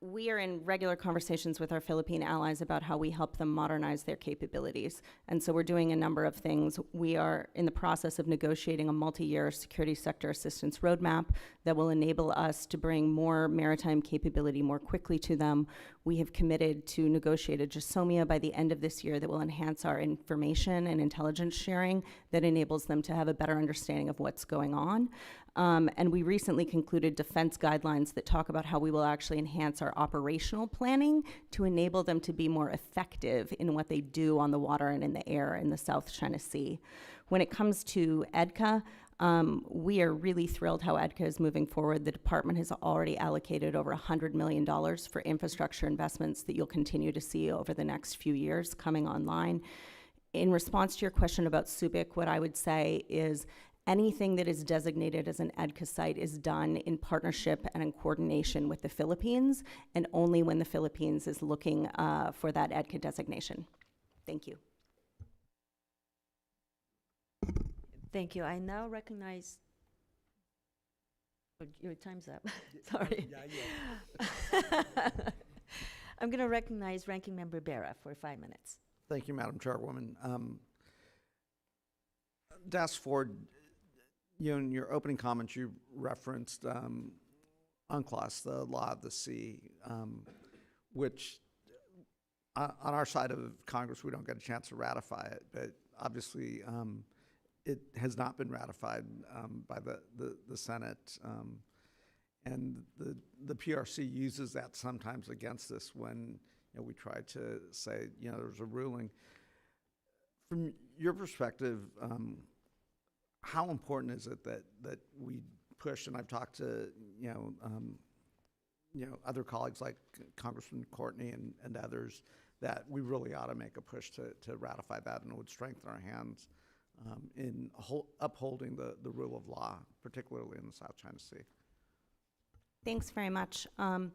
Speaker 3: We are in regular conversations with our Philippine allies about how we help them modernize their capabilities. And so we're doing a number of things. We are in the process of negotiating a multi-year security sector assistance roadmap that will enable us to bring more maritime capability more quickly to them. We have committed to negotiate a GSOMIA by the end of this year that will enhance our information and intelligence sharing that enables them to have a better understanding of what's going on. And we recently concluded defense guidelines that talk about how we will actually enhance our operational planning to enable them to be more effective in what they do on the water and in the air in the South China Sea. When it comes to EDCA, we are really thrilled how EDCA is moving forward. The department has already allocated over $100 million for infrastructure investments that you'll continue to see over the next few years coming online. In response to your question about Subic, what I would say is anything that is designated as an EDCA site is done in partnership and in coordination with the Philippines, and only when the Philippines is looking for that EDCA designation. Thank you.
Speaker 1: Thank you. I now recognize, oh, your time's up. Sorry. I'm going to recognize Ranking Member Berra for 5 minutes.
Speaker 2: Thank you, Madam Chairwoman. Das Ford, in your opening comments, you referenced UNCLOS, the Law of the Sea, which on our side of Congress, we don't get a chance to ratify it, but obviously it has not been ratified by the Senate. And the PRC uses that sometimes against us when we try to say, there's a ruling. From your perspective, how important is it that we push, and I've talked to other colleagues like Congressman Courtney and others, that we really ought to make a push to ratify that, and it would strengthen our hands in upholding the rule of law, particularly in the South China Sea.
Speaker 3: Thanks very much. And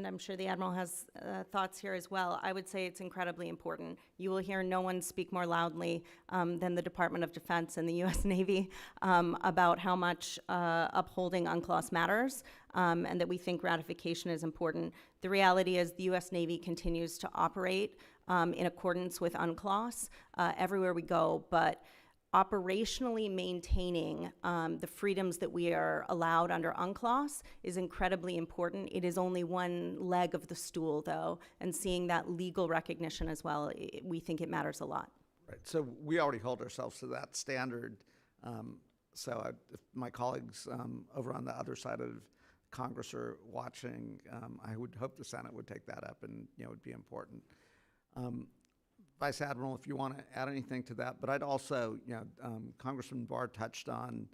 Speaker 3: I'm sure the Admiral has thoughts here as well. I would say it's incredibly important. You will hear no one speak more loudly than the Department of Defense and the U.S. Navy about how much upholding UNCLOS matters, and that we think ratification is important. The reality is the U.S. Navy continues to operate in accordance with UNCLOS everywhere we go, but operationally maintaining the freedoms that we are allowed under UNCLOS is incredibly important. It is only one leg of the stool, though, and seeing that legal recognition as well, we think it matters a lot.
Speaker 2: Right, so we already hold ourselves to that standard. If my colleagues over on the other side of Congress are watching, I would hope the Senate would take that up, and it would be important. Vice Admiral, if you want to add anything to that, but I'd also, Congressman Barr touched on,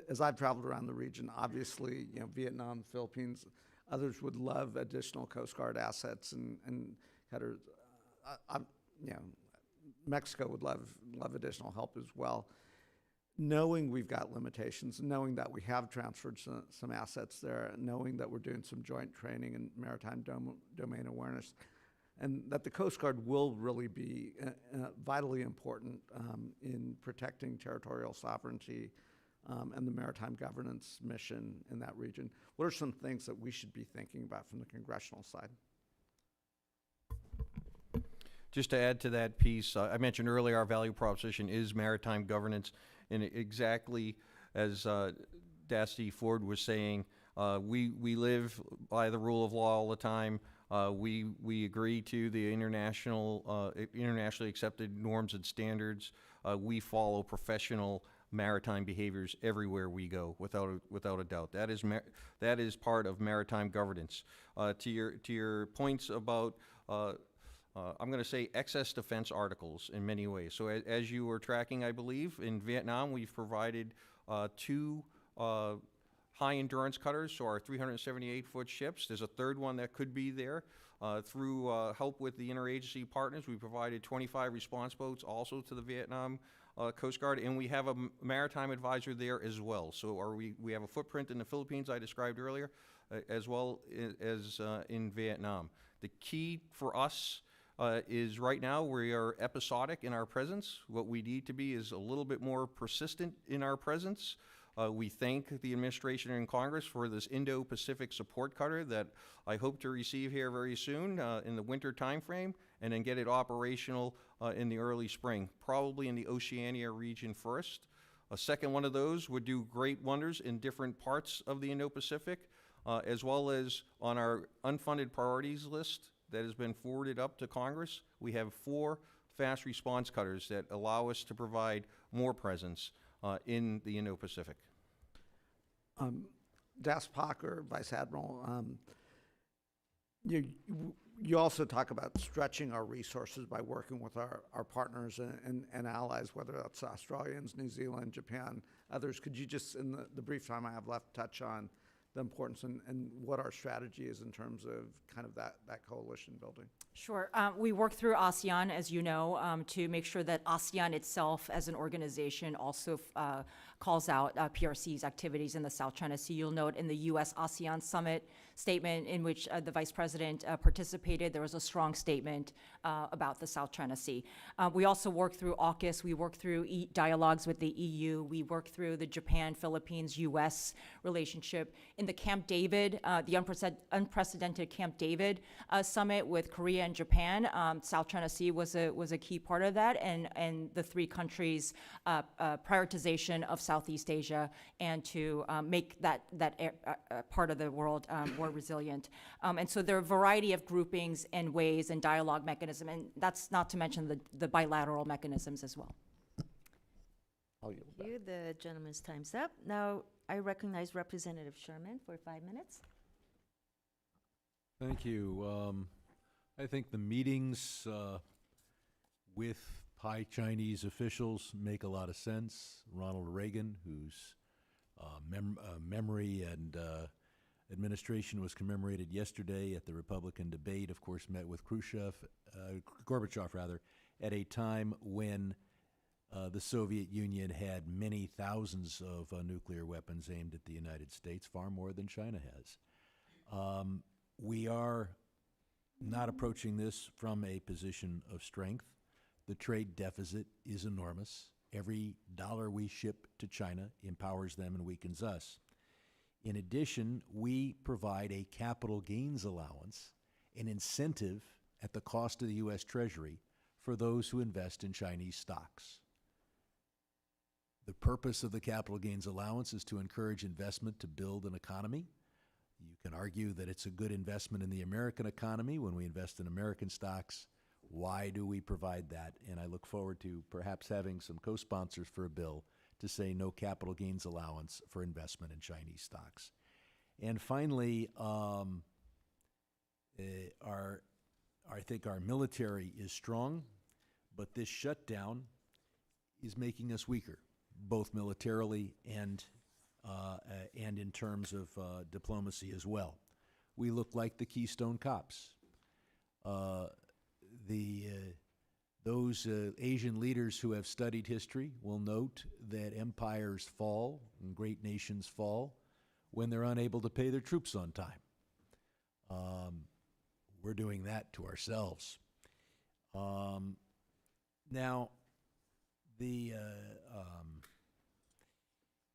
Speaker 2: as I've traveled around the region, obviously, Vietnam, Philippines, others would love additional Coast Guard assets, and Mexico would love additional help as well. Knowing we've got limitations, knowing that we have transferred some assets there, knowing that we're doing some joint training and maritime domain awareness, and that the Coast Guard will really be vitally important in protecting territorial sovereignty and the maritime governance mission in that region. What are some things that we should be thinking about from the congressional side?
Speaker 5: Just to add to that piece, I mentioned earlier our value proposition is maritime governance, and exactly as Dastty Ford was saying, we live by the rule of law all the time. We agree to the internationally accepted norms and standards. We follow professional maritime behaviors everywhere we go, without a doubt. That is part of maritime governance. To your points about, I'm going to say excess defense articles in many ways. So as you were tracking, I believe, in Vietnam, we've provided 2 high-endurance cutters, so our 378-foot ships. There's a third one that could be there. Through help with the interagency partners, we provided 25 response boats also to the Vietnam Coast Guard, and we have a maritime advisor there as well. So we have a footprint in the Philippines I described earlier, as well as in Vietnam. The key for us is right now we are episodic in our presence. What we need to be is a little bit more persistent in our presence. We thank the administration and Congress for this Indo-Pacific support cutter that I hope to receive here very soon in the winter timeframe, and then get it operational in the early spring, probably in the Oceania region first. A second one of those would do great wonders in different parts of the Indo-Pacific, as well as on our unfunded priorities list that has been forwarded up to Congress. We have 4 fast response cutters that allow us to provide more presence in the Indo-Pacific.
Speaker 2: DASPOC, or Vice Admiral, you also talk about stretching our resources by working with our partners and allies, whether that's Australians, New Zealand, Japan, others. Could you just, in the brief time I have left, touch on the importance and what our strategy is in terms of kind of that coalition building?
Speaker 4: Sure. We work through ASEAN, as you know, to make sure that ASEAN itself as an organization also calls out PRC's activities in the South China Sea. You'll note in the U.S.-ASEAN Summit statement in which the Vice President participated, there was a strong statement about the South China Sea. We also work through AUKUS. We work through dialogues with the EU. We work through the Japan, Philippines, U.S. relationship. In the Camp David, the unprecedented Camp David summit with Korea and Japan, South China Sea was a key part of that, and the 3 countries' prioritization of Southeast Asia, and to make that part of the world more resilient. And so there are a variety of groupings and ways and dialogue mechanism, and that's not to mention the bilateral mechanisms as well.
Speaker 2: I'll yield back.
Speaker 1: Thank you. The gentleman's time's up. Now I recognize Representative Sherman for 5 minutes.
Speaker 8: Thank you. I think the meetings with high Chinese officials make a lot of sense. Ronald Reagan, whose memory and administration was commemorated yesterday at the Republican debate, of course, met with Gorbachev, at a time when the Soviet Union had many thousands of nuclear weapons aimed at the United States, far more than China has. We are not approaching this from a position of strength. The trade deficit is enormous. Every dollar we ship to China empowers them and weakens us. In addition, we provide a capital gains allowance, an incentive at the cost of the U.S. Treasury for those who invest in Chinese stocks. The purpose of the capital gains allowance is to encourage investment to build an economy. You can argue that it's a good investment in the American economy when we invest in American stocks. Why do we provide that? And I look forward to perhaps having some co-sponsors for a bill to say no capital gains allowance for investment in Chinese stocks. And finally, I think our military is strong, but this shutdown is making us weaker, both militarily and in terms of diplomacy as well. We look like the Keystone Cops. Those Asian leaders who have studied history will note that empires fall and great nations fall when they're unable to pay their troops on time. We're doing that to ourselves. Now,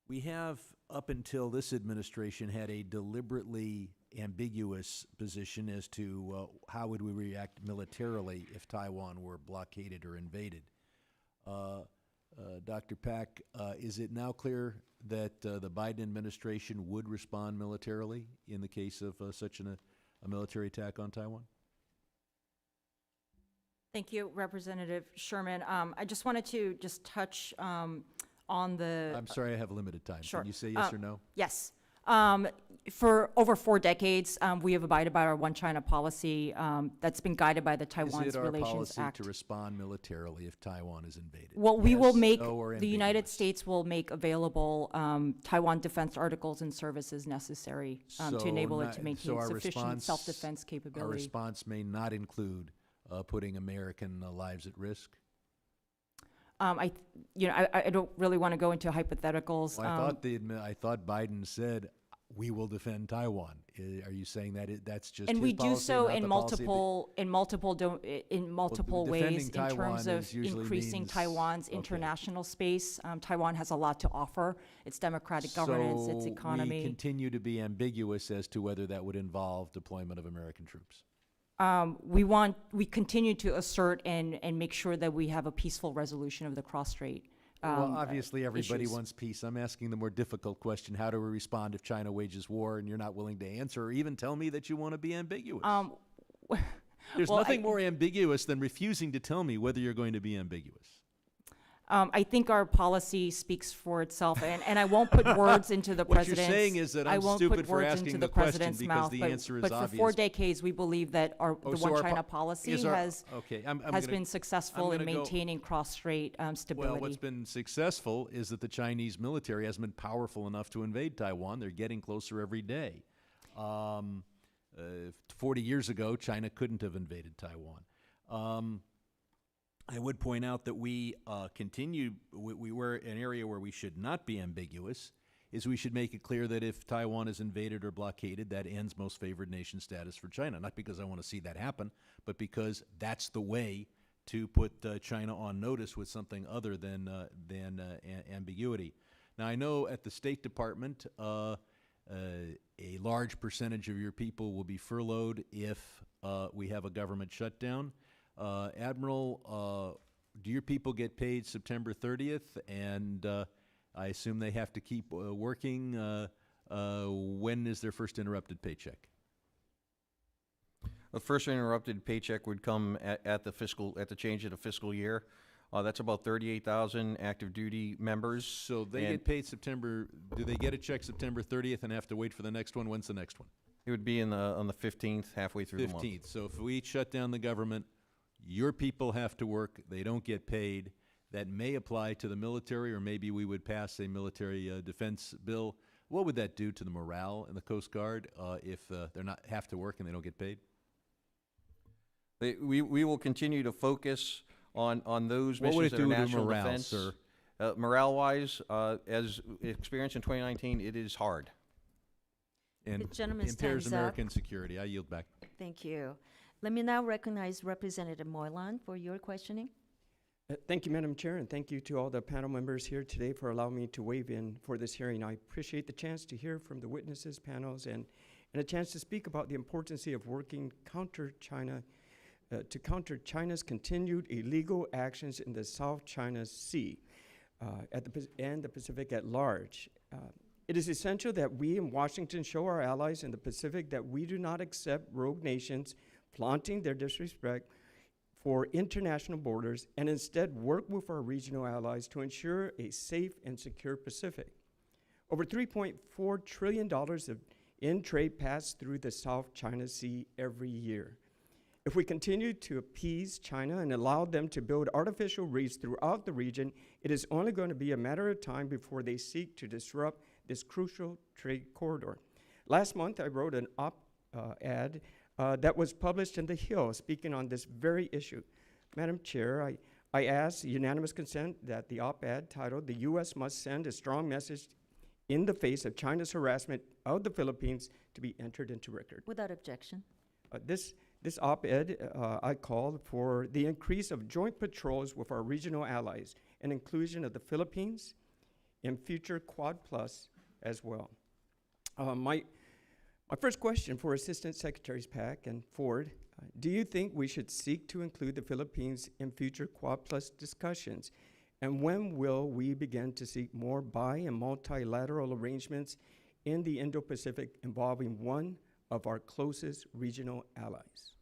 Speaker 8: we have, up until this administration, had a deliberately ambiguous position as to how would we react militarily if Taiwan were blockaded or invaded. Dr. Pak, is it now clear that the Biden administration would respond militarily in the case of such a military attack on Taiwan?
Speaker 4: Thank you, Representative Sherman. I just wanted to just touch on the...
Speaker 8: I'm sorry, I have limited time.
Speaker 4: Sure.
Speaker 8: Can you say yes or no?
Speaker 4: Yes. For over 4 decades, we have abided by our One China policy that's been guided by the Taiwan's
Speaker 8: Is it our
Speaker 4: Relations
Speaker 8: policy
Speaker 4: Act.
Speaker 8: to respond militarily if Taiwan is invaded?
Speaker 4: Well, we will
Speaker 8: Yes,
Speaker 4: make,
Speaker 8: no, or
Speaker 4: the United
Speaker 8: ambiguous?
Speaker 4: States will make available Taiwan defense articles and services necessary to enable it to maintain sufficient self-defense
Speaker 8: Our
Speaker 4: capability.
Speaker 8: response may not include putting American lives at risk?
Speaker 4: I don't really want to go into hypotheticals.
Speaker 8: Well, I thought Biden said we will defend Taiwan. Are you saying that that's just
Speaker 4: And
Speaker 8: his
Speaker 4: we do
Speaker 8: policy,
Speaker 4: so
Speaker 8: not
Speaker 4: in
Speaker 8: the policy of the-
Speaker 4: multiple ways
Speaker 8: defending
Speaker 4: in
Speaker 8: Taiwan
Speaker 4: terms of
Speaker 8: is usually
Speaker 4: increasing
Speaker 8: means-
Speaker 4: Taiwan's
Speaker 8: okay.
Speaker 4: international space. Taiwan has a lot to offer. Its democratic governance, its
Speaker 8: So
Speaker 4: economy.
Speaker 8: we continue to be ambiguous as to whether that would involve deployment of American troops.
Speaker 4: We continue to assert and make sure that we have a peaceful resolution of the cross-strait.
Speaker 8: Well, obviously, everybody
Speaker 4: issues.
Speaker 8: wants peace. I'm asking the more difficult question: how do we respond if China wages war and you're not willing to answer, or even tell me that you want to be ambiguous? There's
Speaker 4: well,
Speaker 8: nothing more ambiguous than refusing to tell me whether you're going to be ambiguous.
Speaker 4: I think our policy speaks for itself, and I won't put words into the
Speaker 8: What
Speaker 4: president's.
Speaker 8: you're saying is that
Speaker 4: I
Speaker 8: I'm
Speaker 4: won't
Speaker 8: stupid
Speaker 4: put
Speaker 8: for
Speaker 4: words
Speaker 8: asking
Speaker 4: into
Speaker 8: the
Speaker 4: the
Speaker 8: question
Speaker 4: president's
Speaker 8: because
Speaker 4: mouth,
Speaker 8: the
Speaker 4: but,
Speaker 8: answer is
Speaker 4: but for
Speaker 8: obvious.
Speaker 4: 4 decades, we believe that the
Speaker 8: So
Speaker 4: One
Speaker 8: our
Speaker 4: China
Speaker 8: po-
Speaker 4: policy
Speaker 8: is our-
Speaker 4: has
Speaker 8: okay, I'm gonna-
Speaker 4: been successful
Speaker 8: I'm
Speaker 4: in
Speaker 8: gonna go-
Speaker 4: maintaining cross-strait stability.
Speaker 8: Well, what's been successful is that the Chinese military hasn't been powerful enough to invade Taiwan. They're getting closer every day. 40 years ago, China couldn't have invaded Taiwan. I would point out that we were an area where we should not be ambiguous, is we should make it clear that if Taiwan is invaded or blockaded, that ends most favored nation status for China. Not because I want to see that happen, but because that's the way to put China on notice with something other than ambiguity. Now, I know at the State Department, a large percentage of your people will be furloughed if we have a government shutdown. Admiral, do your people get paid September 30th? And I assume they have to keep working. When is their first interrupted paycheck?
Speaker 5: The first interrupted paycheck would come at the change of the fiscal year. That's about 38,000 active duty members.
Speaker 8: So they
Speaker 5: And
Speaker 8: get paid September. Do they get a check September 30th and have to wait for the next one? When's the next one?
Speaker 5: It would be on the 15th, halfway through the month.
Speaker 8: 15th. So if we shut down the government, your people have to work. They don't get paid. That may apply to the military, or maybe we would pass a military defense bill. What would that do to the morale in the Coast Guard if they're not have to work and they don't get paid?
Speaker 5: We will continue to focus on those
Speaker 8: What would
Speaker 5: missions
Speaker 8: it
Speaker 5: that are
Speaker 8: do to
Speaker 5: national
Speaker 8: morale,
Speaker 5: defense.
Speaker 8: sir?
Speaker 5: Morale-wise, as experienced in 2019, it is hard.
Speaker 8: And
Speaker 1: The gentleman's
Speaker 8: impairs
Speaker 1: time's up.
Speaker 8: American security. I yield back.
Speaker 1: Thank you. Let me now recognize Representative Moylan for your questioning.
Speaker 9: Thank you, Madam Chair, and thank you to all the panel members here today for allowing me to weigh in for this hearing. I appreciate the chance to hear from the witnesses, panels, and a chance to speak about the importance of working to counter China's continued illegal actions in the South China Sea and the Pacific at large. It is essential that we in Washington show our allies in the Pacific that we do not accept rogue nations flaunting their disrespect for international borders and instead work with our regional allies to ensure a safe and secure Pacific. Over $3.4 trillion in trade pass through the South China Sea every year. If we continue to appease China and allow them to build artificial reefs throughout the region, it is only going to be a matter of time before they seek to disrupt this crucial trade corridor. Last month, I wrote an op-ed that was published in The Hill speaking on this very issue. Madam Chair, I ask unanimous consent that the op-ed titled, "The U.S. Must Send a Strong Message in the Face of China's Harassment of the Philippines," to be entered into record.
Speaker 1: Without objection.
Speaker 9: This op-ed, I called for the increase of joint patrols with our regional allies and inclusion of the Philippines in future Quad Plus as well. My first question for Assistant Secretaries Pack and Ford, do you think we should seek to include the Philippines in future Quad Plus discussions? And when will we begin to seek more bi- and multilateral arrangements in the Indo-Pacific involving one of our closest regional allies?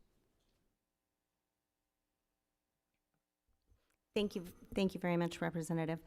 Speaker 3: Thank you very much, Representative.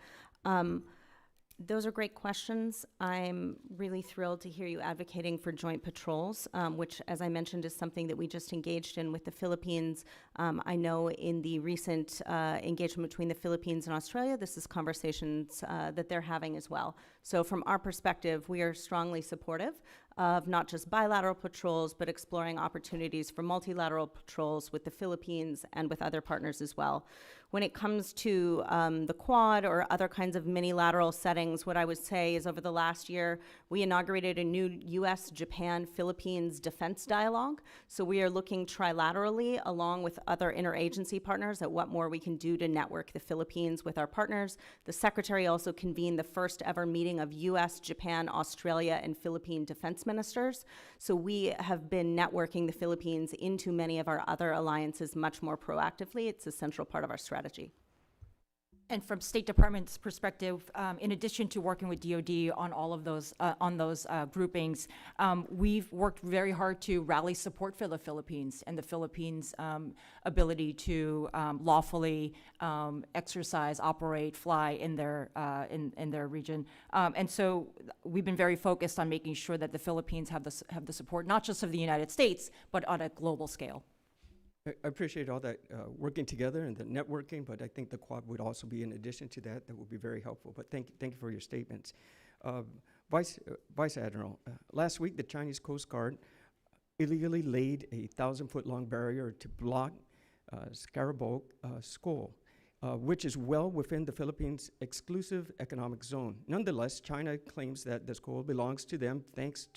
Speaker 3: Those are great questions. I'm really thrilled to hear you advocating for joint patrols, which, as I mentioned, is something that we just engaged in with the Philippines. I know in the recent engagement between the Philippines and Australia, this is conversations that they're having as well. So from our perspective, we are strongly supportive of not just bilateral patrols, but exploring opportunities for multilateral patrols with the Philippines and with other partners as well. When it comes to the Quad or other kinds of mini-lateral settings, what I would say is over the last year, we inaugurated a new U.S., Japan, Philippines defense dialogue. So we are looking trilaterally along with other interagency partners at what more we can do to network the Philippines with our partners. The Secretary also convened the first ever meeting of U.S., Japan, Australia, and Philippine defense ministers. So we have been networking the Philippines into many of our other alliances much more proactively. It's a central part of our strategy.
Speaker 4: And from State Department's perspective, in addition to working with DoD on all of those groupings, we've worked very hard to rally support for the Philippines and the Philippines' ability to lawfully exercise, operate, fly in their region. And so we've been very focused on making sure that the Philippines have the support, not just of the United States, but on a global scale.
Speaker 9: I appreciate all that working together and the networking, but I think the Quad would also be in addition to that. That would be very helpful. But thank you for your statements. Vice Admiral, last week the Chinese Coast Guard illegally laid a 1,000-foot-long barrier to block Scarborough Shoal, which is well within the Philippines' exclusive economic zone. Nonetheless, China claims that the shoal belongs to them thanks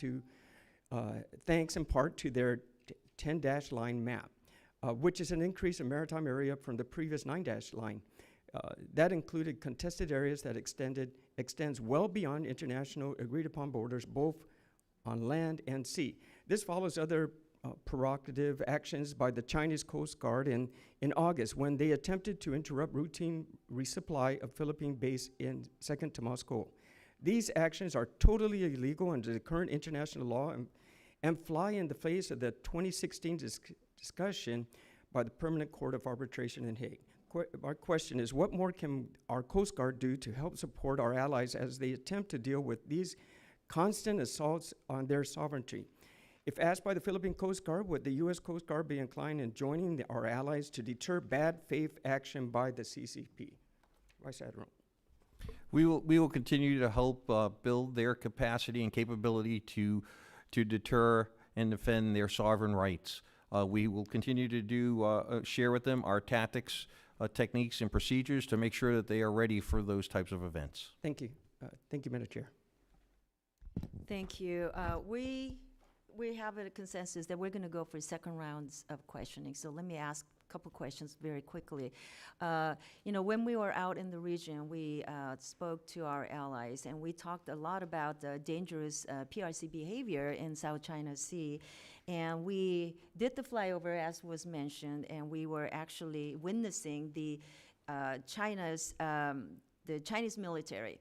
Speaker 9: in part to their 10-dash line map. Which is an increase in maritime area from the previous 9-dash line. That included contested areas that extends well beyond international agreed-upon borders, both on land and sea. This follows other provocative actions by the Chinese Coast Guard in August when they attempted to interrupt routine resupply of Philippine base in Second Tomas. These actions are totally illegal under the current international law and fly in the face of the 2016 discussion by the Permanent Court of Arbitration in Hague. Our question is, what more can our Coast Guard do to help support our allies as they attempt to deal with these constant assaults on their sovereignty? If asked by the Philippine Coast Guard, would the U.S. Coast Guard be inclined in joining our allies to deter bad faith action by the CCP? Vice Admiral.
Speaker 5: We will continue to help build their capacity and capability to deter and defend their sovereign rights. We will continue to share with them our tactics techniques and procedures to make sure that they are ready for those types of events.
Speaker 9: Thank you. Thank you, Madam Chair.
Speaker 1: Thank you. We have a consensus that we're going to go for second rounds of questioning. So let me ask a couple questions very quickly. When we were out in the region, we spoke to our allies, and we talked a lot about the dangerous PRC behavior in South China Sea. And we did the flyover, as was mentioned, and we were actually witnessing the Chinese military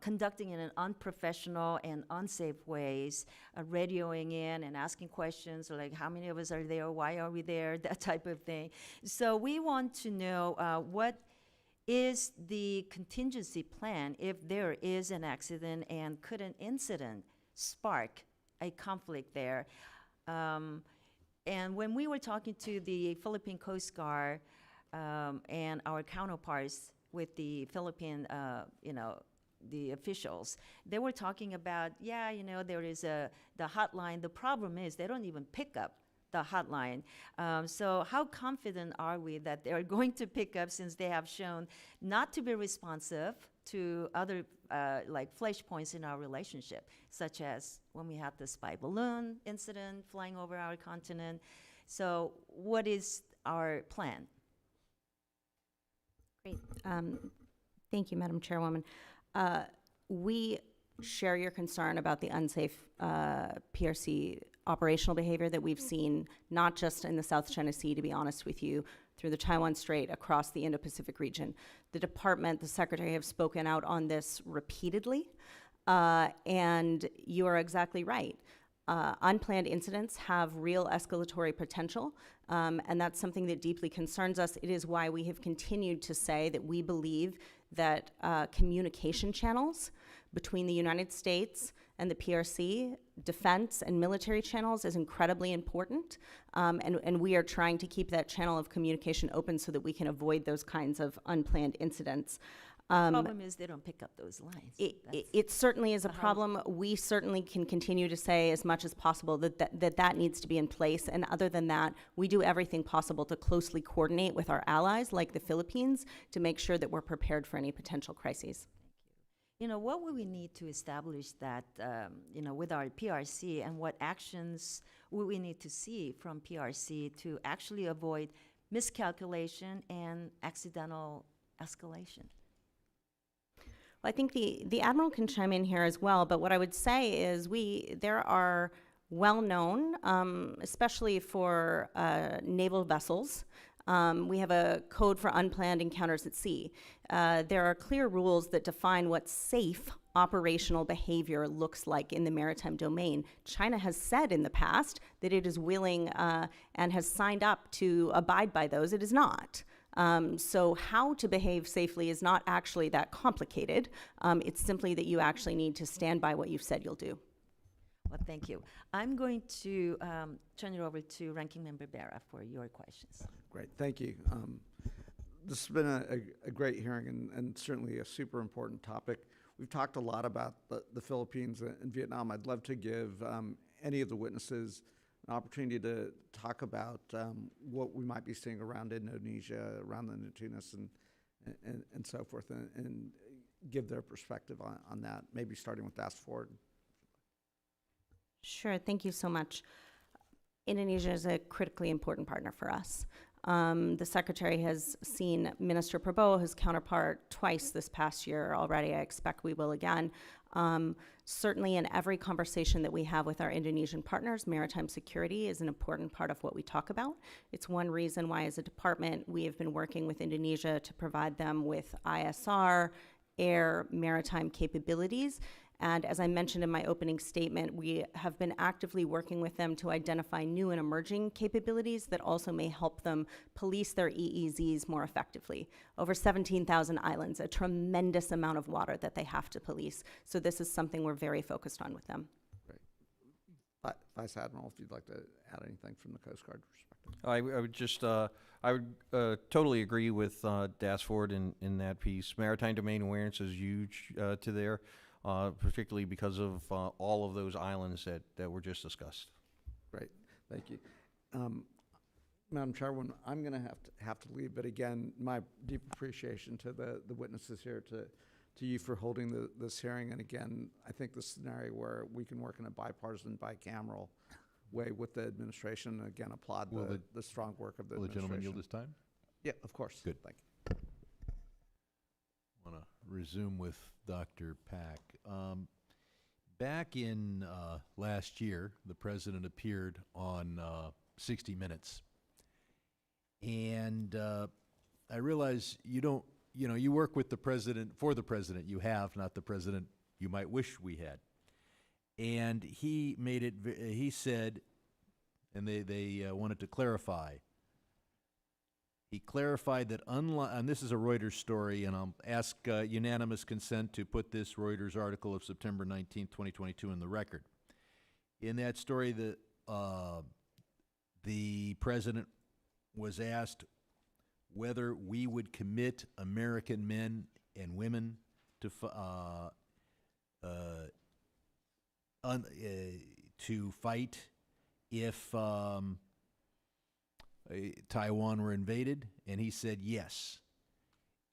Speaker 1: conducting in an unprofessional and unsafe ways, radioing in and asking questions like, how many of us are there, why are we there, that type of thing. So we want to know what is the contingency plan if there is an accident, and could an incident spark a conflict there? And when we were talking to the Philippine Coast Guard and our counterparts with the Philippine, the officials, they were talking about, there is the hotline. The problem is they don't even pick up the hotline. So how confident are we that they're going to pick up, since they have shown not to be responsive to other like flashpoints in our relationship, such as when we had the spy balloon incident flying over our continent? So what is our plan?
Speaker 3: Great. Thank you, Madam Chairwoman. We share your concern about the unsafe PRC operational behavior that we've seen, not just in the South China Sea, to be honest with you, through the Taiwan Strait, across the Indo-Pacific region. The department, the secretary have spoken out on this repeatedly, and you are exactly right. Unplanned incidents have real escalatory potential, and that's something that deeply concerns us. It is why we have continued to say that we believe that communication channels between the United States and the PRC, defense and military channels, is incredibly important, and we are trying to keep that channel of communication open so that we can avoid those kinds of unplanned incidents.
Speaker 1: The problem is they don't pick up those lines.
Speaker 3: It certainly is a problem. We certainly can continue to say as much as possible that needs to be in place. And other than that, we do everything possible to closely coordinate with our allies, like the Philippines, to make sure that we're prepared for any potential crises.
Speaker 1: What would we need to establish that, with our PRC, and what actions would we need to see from PRC to actually avoid miscalculation and accidental escalation?
Speaker 3: Well, I think the Admiral can chime in here as well, but what I would say is there are well-known, especially for naval vessels, we have a code for unplanned encounters at sea. There are clear rules that define what safe operational behavior looks like in the maritime domain. China has said in the past that it is willing and has signed up to abide by those. It is not. So how to behave safely is not actually that complicated. It's simply that you actually need to stand by what you've said you'll do.
Speaker 1: Well, thank you. I'm going to turn it over to Ranking Member Berra for your questions.
Speaker 2: Great, thank you. This has been a great hearing and certainly a super important topic. We've talked a lot about the Philippines and Vietnam. I'd love to give any of the witnesses an opportunity to talk about what we might be seeing around Indonesia, around the Natunas, and so forth, and give their perspective on that, maybe starting with Das Ford.
Speaker 3: Sure, thank you so much. Indonesia is a critically important partner for us. The Secretary has seen Minister Prabowo, his counterpart, twice this past year already. I expect we will again. Certainly in every conversation that we have with our Indonesian partners, maritime security is an important part of what we talk about. It's one reason why, as a department, we have been working with Indonesia to provide them with ISR, air, maritime capabilities. And as I mentioned in my opening statement, we have been actively working with them to identify new and emerging capabilities that also may help them police their EEZs more effectively. Over 17,000 islands, a tremendous amount of water that they have to police. So this is something we're very focused on with them.
Speaker 2: Great. Vice Admiral, if you'd like to add anything from the Coast Guard perspective.
Speaker 5: I would just, I would totally agree with Das Ford in that piece. Maritime domain awareness is huge to there. Particularly because of all of those islands that were just discussed.
Speaker 2: Great, thank you. Madam Chairwoman, I'm going to have to leave, but again, my deep appreciation to the witnesses here, to you for holding this hearing. And again, I think the scenario where we can work in a bipartisan, bicameral way with the administration, and again, applaud the strong work of the
Speaker 8: Will the
Speaker 2: administration.
Speaker 8: gentleman yield his time?
Speaker 2: Yeah, of course.
Speaker 8: Good.
Speaker 2: Thank you.
Speaker 8: I want to resume with Dr. Pack. Back in last year, the president appeared on 60 Minutes. And I realize you work with the president, for the president you have, not the president you might wish we had. And he made it, he said, and they wanted to clarify, he clarified that and this is a Reuters story, and I'll ask unanimous consent to put this Reuters article of September 19, 2022 in the record. In that story, the president was asked whether we would commit American men and women to fight if Taiwan were invaded, and he said yes.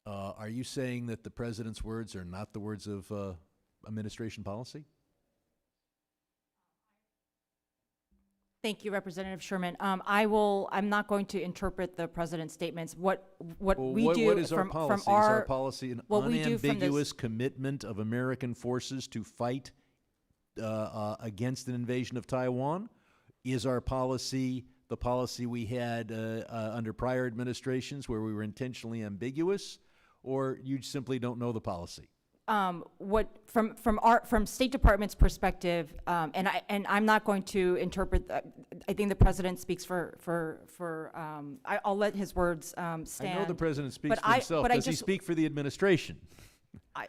Speaker 8: Are you saying that the president's words are not the words of administration policy?
Speaker 4: Thank you, Representative Sherman. I'm not going to interpret the president's statements. What we do
Speaker 8: what is our
Speaker 4: from
Speaker 8: policy?
Speaker 4: our
Speaker 8: Is our policy an
Speaker 4: what we do from
Speaker 8: unambiguous commitment of American forces to fight against an invasion of Taiwan? Is our policy the policy we had under prior administrations where we were intentionally ambiguous, or you simply don't know the policy?
Speaker 4: From State Department's perspective, and I'm not going to interpret. I think the president speaks I'll let his words stand.
Speaker 8: I know the president speaks
Speaker 4: But
Speaker 8: for himself. Does he
Speaker 4: just-
Speaker 8: speak for the administration?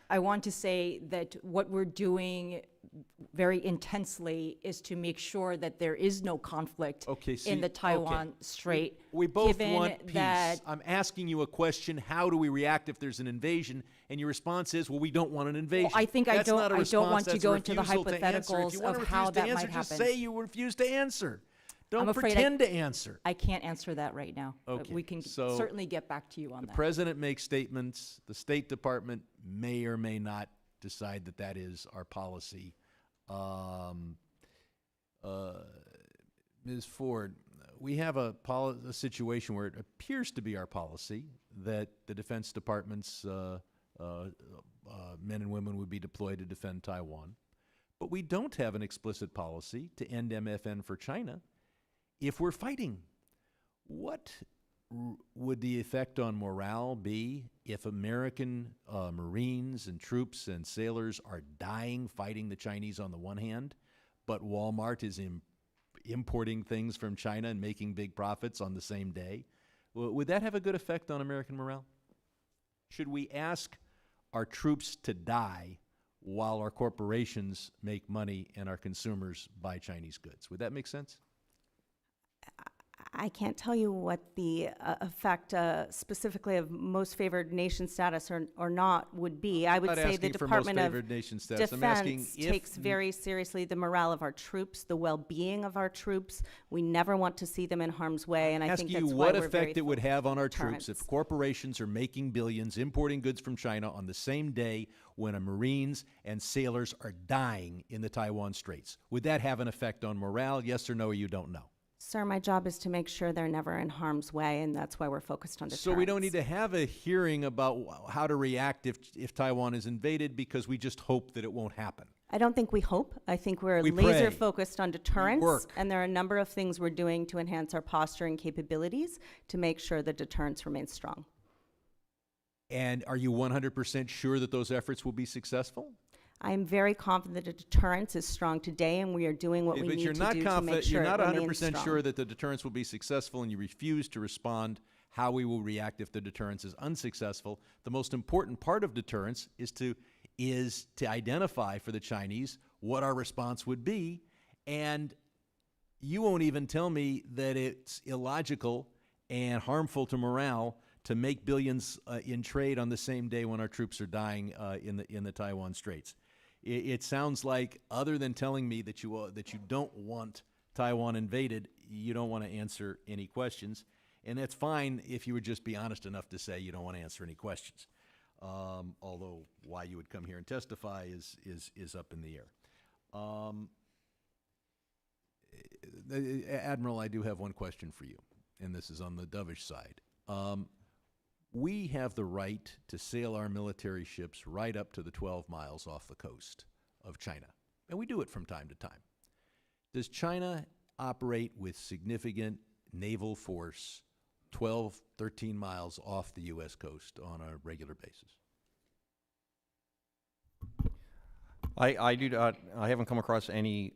Speaker 4: I want to say that what we're doing very intensely is to make sure that there is no conflict in the Taiwan Strait.
Speaker 8: We both
Speaker 4: given
Speaker 8: want peace.
Speaker 4: that-
Speaker 8: I'm asking you a question: how do we react if there's an invasion? And your response is, "Well, we don't want an invasion."
Speaker 4: I think I
Speaker 8: That's
Speaker 4: don't-
Speaker 8: not a
Speaker 4: I don't
Speaker 8: response,
Speaker 4: want to
Speaker 8: that's
Speaker 4: go
Speaker 8: a
Speaker 4: into the
Speaker 8: refusal to answer. If you
Speaker 4: hypotheticals
Speaker 8: want to
Speaker 4: of how
Speaker 8: refuse to
Speaker 4: that
Speaker 8: answer,
Speaker 4: might
Speaker 8: just
Speaker 4: happen.
Speaker 8: say you refuse to answer. Don't
Speaker 4: I'm afraid
Speaker 8: pretend to answer.
Speaker 4: I can't answer that right now. But
Speaker 8: Okay,
Speaker 4: we can
Speaker 8: so
Speaker 4: certainly get back to you on
Speaker 8: The
Speaker 4: that.
Speaker 8: president makes statements. The State Department may or may not decide that that is our policy. Ms. Ford, we have a situation where it appears to be our policy that the Defense Department's men and women would be deployed to defend Taiwan. But we don't have an explicit policy to end MFN for China if we're fighting. What would the effect on morale be if American Marines and troops and sailors are dying fighting the Chinese on the one hand, but Walmart is importing things from China and making big profits on the same day? Would that have a good effect on American morale? Should we ask our troops to die while our corporations make money and our consumers buy Chinese goods? Would that make sense?
Speaker 3: I can't tell you what the effect specifically of most favored nation status or not would be. I would
Speaker 8: not
Speaker 3: say the
Speaker 8: asking for most
Speaker 3: Department of
Speaker 8: favored nation status. I'm asking
Speaker 3: Defense
Speaker 8: if
Speaker 3: takes very seriously the morale of our troops, the well-being of our troops. We never want to see them in harm's way, and I think
Speaker 8: asking
Speaker 3: that's
Speaker 8: you
Speaker 3: why
Speaker 8: what
Speaker 3: we're very
Speaker 8: effect it would have on our troops
Speaker 3: deterrence.
Speaker 8: if corporations are making billions importing goods from China on the same day when our Marines and sailors are dying in the Taiwan Straits. Would that have an effect on morale? Yes or no, or you don't know?
Speaker 3: Sir, my job is to make sure they're never in harm's way, and that's why we're focused on deterrence.
Speaker 8: So we don't need to have a hearing about how to react if Taiwan is invaded, because we just hope that it won't happen.
Speaker 3: I don't think we hope. I think we're
Speaker 8: We
Speaker 3: laser
Speaker 8: pray.
Speaker 3: focused on deterrence,
Speaker 8: work.
Speaker 3: and there are a number of things we're doing to enhance our posture and capabilities to make sure the deterrence remains strong.
Speaker 8: And are you 100% sure that those efforts will be successful?
Speaker 3: I'm very confident that deterrence is strong today, and we are doing what we
Speaker 8: But
Speaker 3: need
Speaker 8: you're
Speaker 3: to
Speaker 8: not
Speaker 3: do to make
Speaker 8: confident,
Speaker 3: sure
Speaker 8: you're not
Speaker 3: it remains
Speaker 8: 100%
Speaker 3: strong.
Speaker 8: sure that the deterrence will be successful, and you refuse to respond how we will react if the deterrence is unsuccessful. The most important part of deterrence is to identify for the Chinese what our response would be, and you won't even tell me that it's illogical and harmful to morale to make billions in trade on the same day when our troops are dying in the Taiwan Straits. It sounds like, other than telling me that you don't want Taiwan invaded, you don't want to answer any questions. And that's fine if you would just be honest enough to say you don't want to answer any questions. Although why you would come here and testify is up in the air. Admiral, I do have one question for you, and this is on the dovish side. We have the right to sail our military ships right up to the 12 miles off the coast of China, and we do it from time to time. Does China operate with significant naval force 12, 13 miles off the U.S. coast on a regular basis?
Speaker 5: I do not, I haven't come across any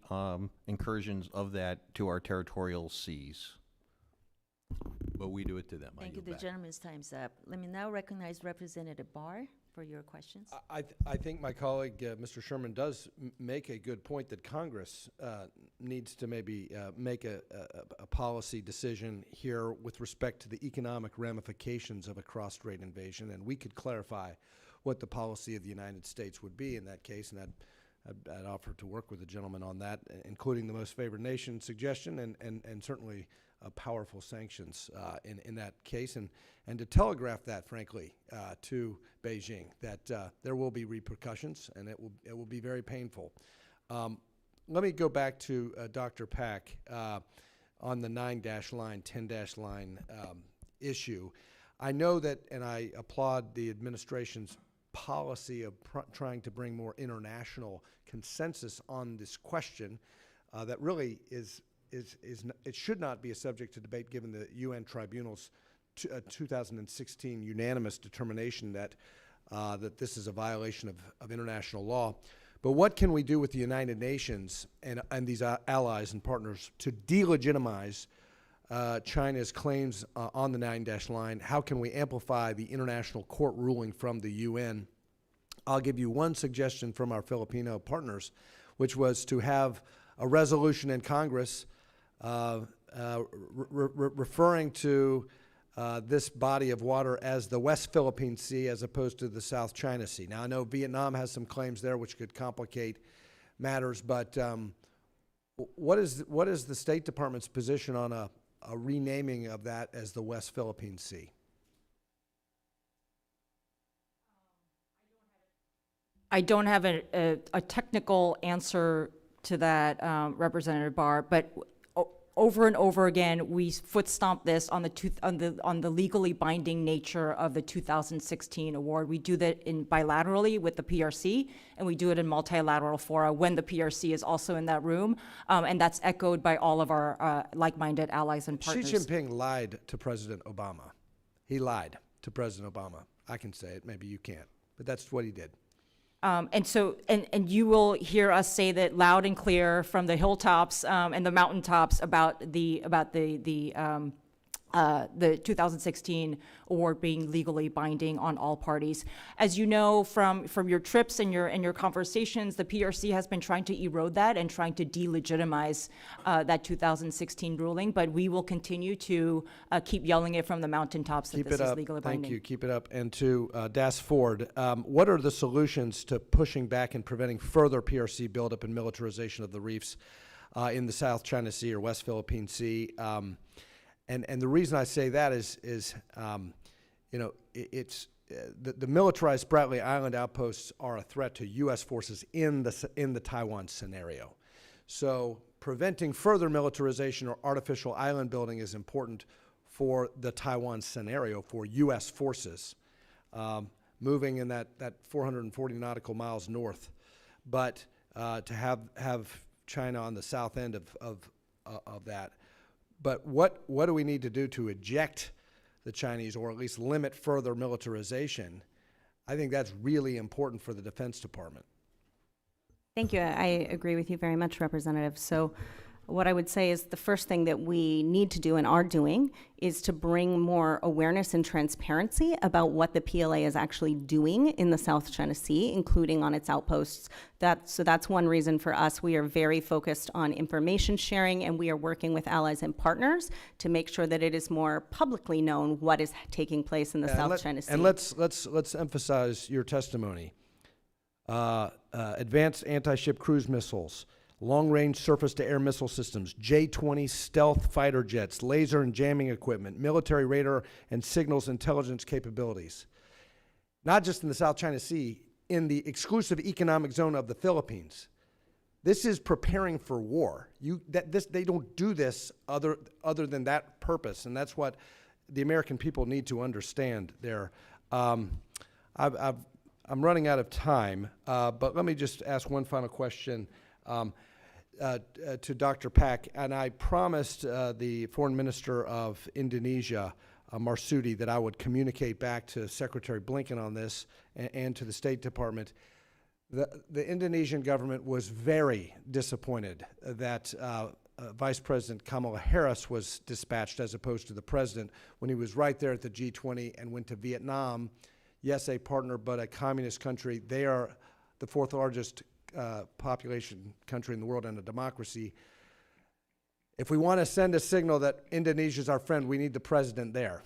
Speaker 5: incursions of that to our territorial seas.
Speaker 8: But we do it to them. I
Speaker 1: Thank you.
Speaker 8: yield
Speaker 1: The
Speaker 8: back.
Speaker 1: gentleman's time's up. Let me now recognize Representative Barr for your questions.
Speaker 7: I think my colleague, Mr. Sherman, does make a good point that Congress needs to maybe make a policy decision here with respect to the economic ramifications of a cross-strait invasion, and we could clarify what the policy of the United States would be in that case, and I'd offer to work with the gentleman on that, including the most favored nation suggestion and certainly powerful sanctions in that case, and to telegraph that, frankly, to Beijing, that there will be repercussions and it will be very painful. Let me go back to Dr. Pack on the 9-line, 10-line issue. I know that, and I applaud the administration's policy of trying to bring more international consensus on this question that really it should not be a subject to debate given the UN Tribunal's 2016 unanimous determination that this is a violation of international law. But what can we do with the United Nations and these allies and partners to delegitimize China's claims on the 9-line? How can we amplify the international court ruling from the UN? I'll give you one suggestion from our Filipino partners, which was to have a resolution in Congress referring to this body of water as the West Philippine Sea as opposed to the South China Sea. Now, I know Vietnam has some claims there which could complicate matters, but what is the State Department's position on a renaming of that as the West Philippine Sea?
Speaker 4: I don't have a technical answer to that, Representative Barr, but over and over again, we foot stomp this on the legally binding nature of the 2016 award. We do that bilaterally with the PRC, and we do it in multilateral fora when the PRC is also in that room, and that's echoed by all of our like-minded allies and partners.
Speaker 7: Xi Jinping lied to President Obama. He lied to President Obama. I can say it, maybe you can't, but that's what he did.
Speaker 4: And you will hear us say that loud and clear from the hilltops and the mountaintops about the 2016 award being legally binding on all parties. As you know from your trips and your conversations, the PRC has been trying to erode that and trying to delegitimize that 2016 ruling, but we will continue to keep yelling it from the mountaintops that this is legally binding.
Speaker 7: Thank you. Keep it up. And to Das Ford, what are the solutions to pushing back and preventing further PRC buildup and militarization of the reefs in the South China Sea or West Philippine Sea? And the reason I say that is you know, it's the militarized Spratly Island outposts are a threat to U.S. forces in the Taiwan scenario. So preventing further militarization or artificial island building is important for the Taiwan scenario for U.S. forces moving in that 440 nautical miles north, but to have China on the south end of that. But what do we need to do to eject the Chinese or at least limit further militarization? I think that's really important for the Defense Department.
Speaker 3: Thank you. I agree with you very much, Representative. So what I would say is the first thing that we need to do and are doing is to bring more awareness and transparency about what the PLA is actually doing in the South China Sea, including on its outposts. So that's one reason for us. We are very focused on information sharing, and we are working with allies and partners to make sure that it is more publicly known what is taking place in the South China Sea.
Speaker 7: And let's emphasize your testimony. Advanced anti-ship cruise missiles, long-range surface-to-air missile systems, J-20 stealth fighter jets, laser and jamming equipment, military radar and signals intelligence capabilities. Not just in the South China Sea, in the exclusive economic zone of the Philippines. This is preparing for war. They don't do this other than that purpose, and that's what the American people need to understand there. I'm running out of time, but let me just ask one final question to Dr. Pak, and I promised the Foreign Minister of Indonesia, Marsudi, that I would communicate back to Secretary Blinken on this and to the State Department. The Indonesian government was very disappointed that Vice President Kamala Harris was dispatched as opposed to the president when he was right there at the G20 and went to Vietnam. Yes, a partner, but a communist country. They are the fourth largest population country in the world and a democracy. If we want to send a signal that Indonesia is our friend, we need the president there.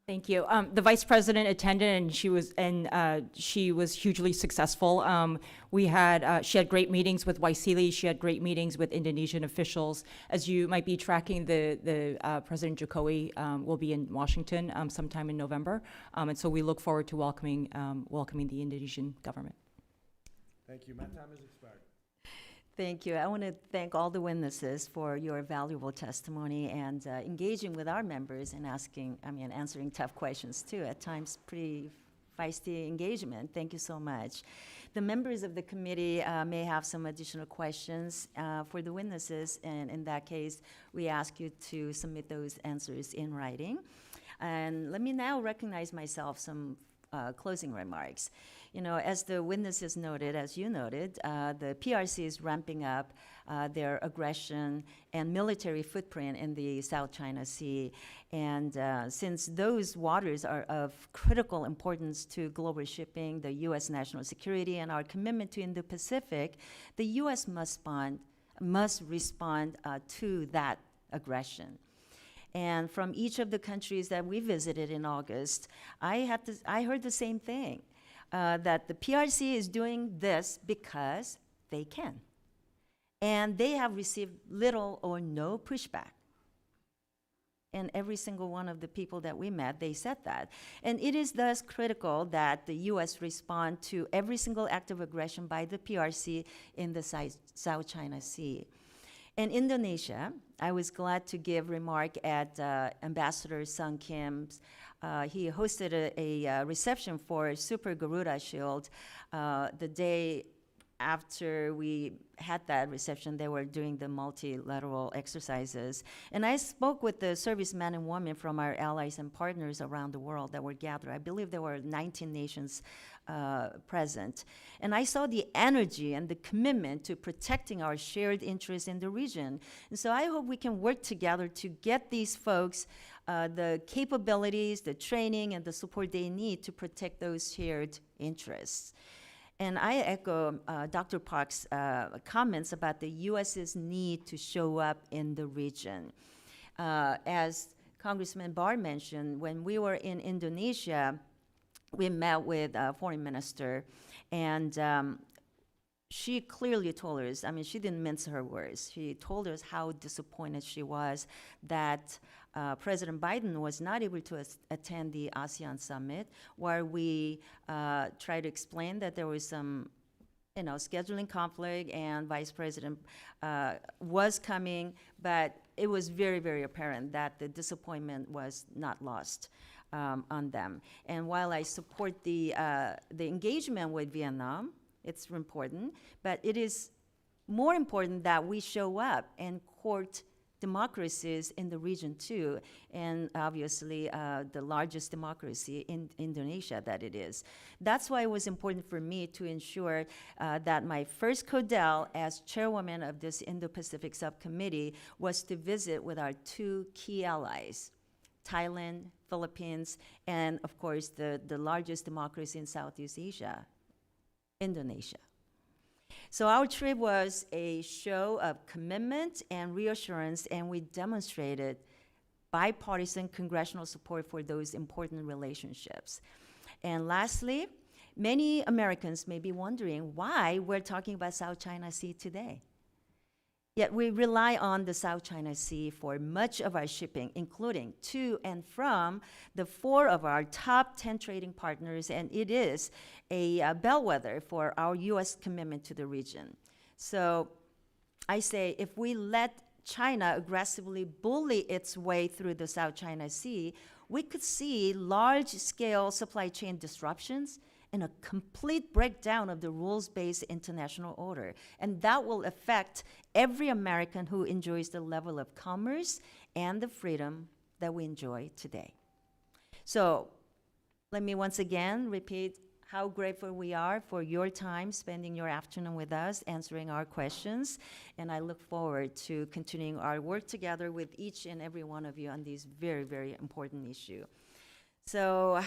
Speaker 4: Thank you. The vice president attended, and she was hugely successful. She had great meetings with Waisili. She had great meetings with Indonesian officials. As you might be tracking, the President Jokowi will be in Washington sometime in November, and so we look forward to welcoming the Indonesian government.
Speaker 7: Thank you. My time has expired.
Speaker 1: Thank you. I want to thank all the witnesses for your valuable testimony and engaging with our members and answering tough questions too. At times, pretty feisty engagement. Thank you so much. The members of the committee may have some additional questions for the witnesses, and in that case, we ask you to submit those answers in writing. And let me now recognize myself some closing remarks. You know, as the witnesses noted, as you noted, the PRC is ramping up their aggression and military footprint in the South China Sea. And since those waters are of critical importance to global shipping, the U.S. national security, and our commitment to Indo-Pacific, the U.S. must respond to that aggression. And from each of the countries that we visited in August, I heard the same thing. That the PRC is doing this because they can. And they have received little or no pushback. And every single one of the people that we met, they said that. And it is thus critical that the U.S. respond to every single act of aggression by the PRC in the South China Sea. In Indonesia, I was glad to give remark at Ambassador Sung Kim's. He hosted a reception for Super Garuda Shield. The day after we had that reception, they were doing the multilateral exercises. And I spoke with the servicemen and women from our allies and partners around the world that were gathered. I believe there were 19 nations present. And I saw the energy and the commitment to protecting our shared interests in the region. And so I hope we can work together to get these folks the capabilities, the training, and the support they need to protect those shared interests. And I echo Dr. Park's comments about the U.S.'s need to show up in the region. As Congressman Barr mentioned, when we were in Indonesia, we met with a foreign minister, and she clearly told us, she didn't mince her words. She told us how disappointed she was that President Biden was not able to attend the ASEAN summit, where we tried to explain that there was some scheduling conflict and Vice President was coming, but it was very, very apparent that the disappointment was not lost on them. And while I support the engagement with Vietnam, it's important, but it is more important that we show up and court democracies in the region too, and obviously the largest democracy in Indonesia that it is. That's why it was important for me to ensure that my first CODEL as chairwoman of this Indo-Pacific subcommittee was to visit with our two key allies, Thailand, Philippines, and of course the largest democracy in Southeast Asia, Indonesia. So our trip was a show of commitment and reassurance, and we demonstrated bipartisan congressional support for those important relationships. And lastly, Many Americans may be wondering why we're talking about South China Sea today. Yet we rely on the South China Sea for much of our shipping, including to and from the 4 of our top 10 trading partners, and it is a bellwether for our U.S. commitment to the region. So I say if we let China aggressively bully its way through the South China Sea, we could see large-scale supply chain disruptions and a complete breakdown of the rules-based international order. And that will affect every American who enjoys the level of commerce and the freedom that we enjoy today. So let me once again repeat how grateful we are for your time spending your afternoon with us, answering our questions. And I look forward to continuing our work together with each and every one of you on this very, very important issue. So,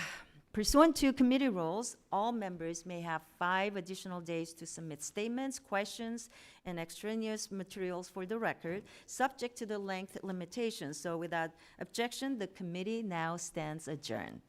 Speaker 1: pursuant to committee rules, all members may have 5 additional days to submit statements, questions, and extraneous materials for the record, subject to the length limitations. So without objection, the committee now stands adjourned.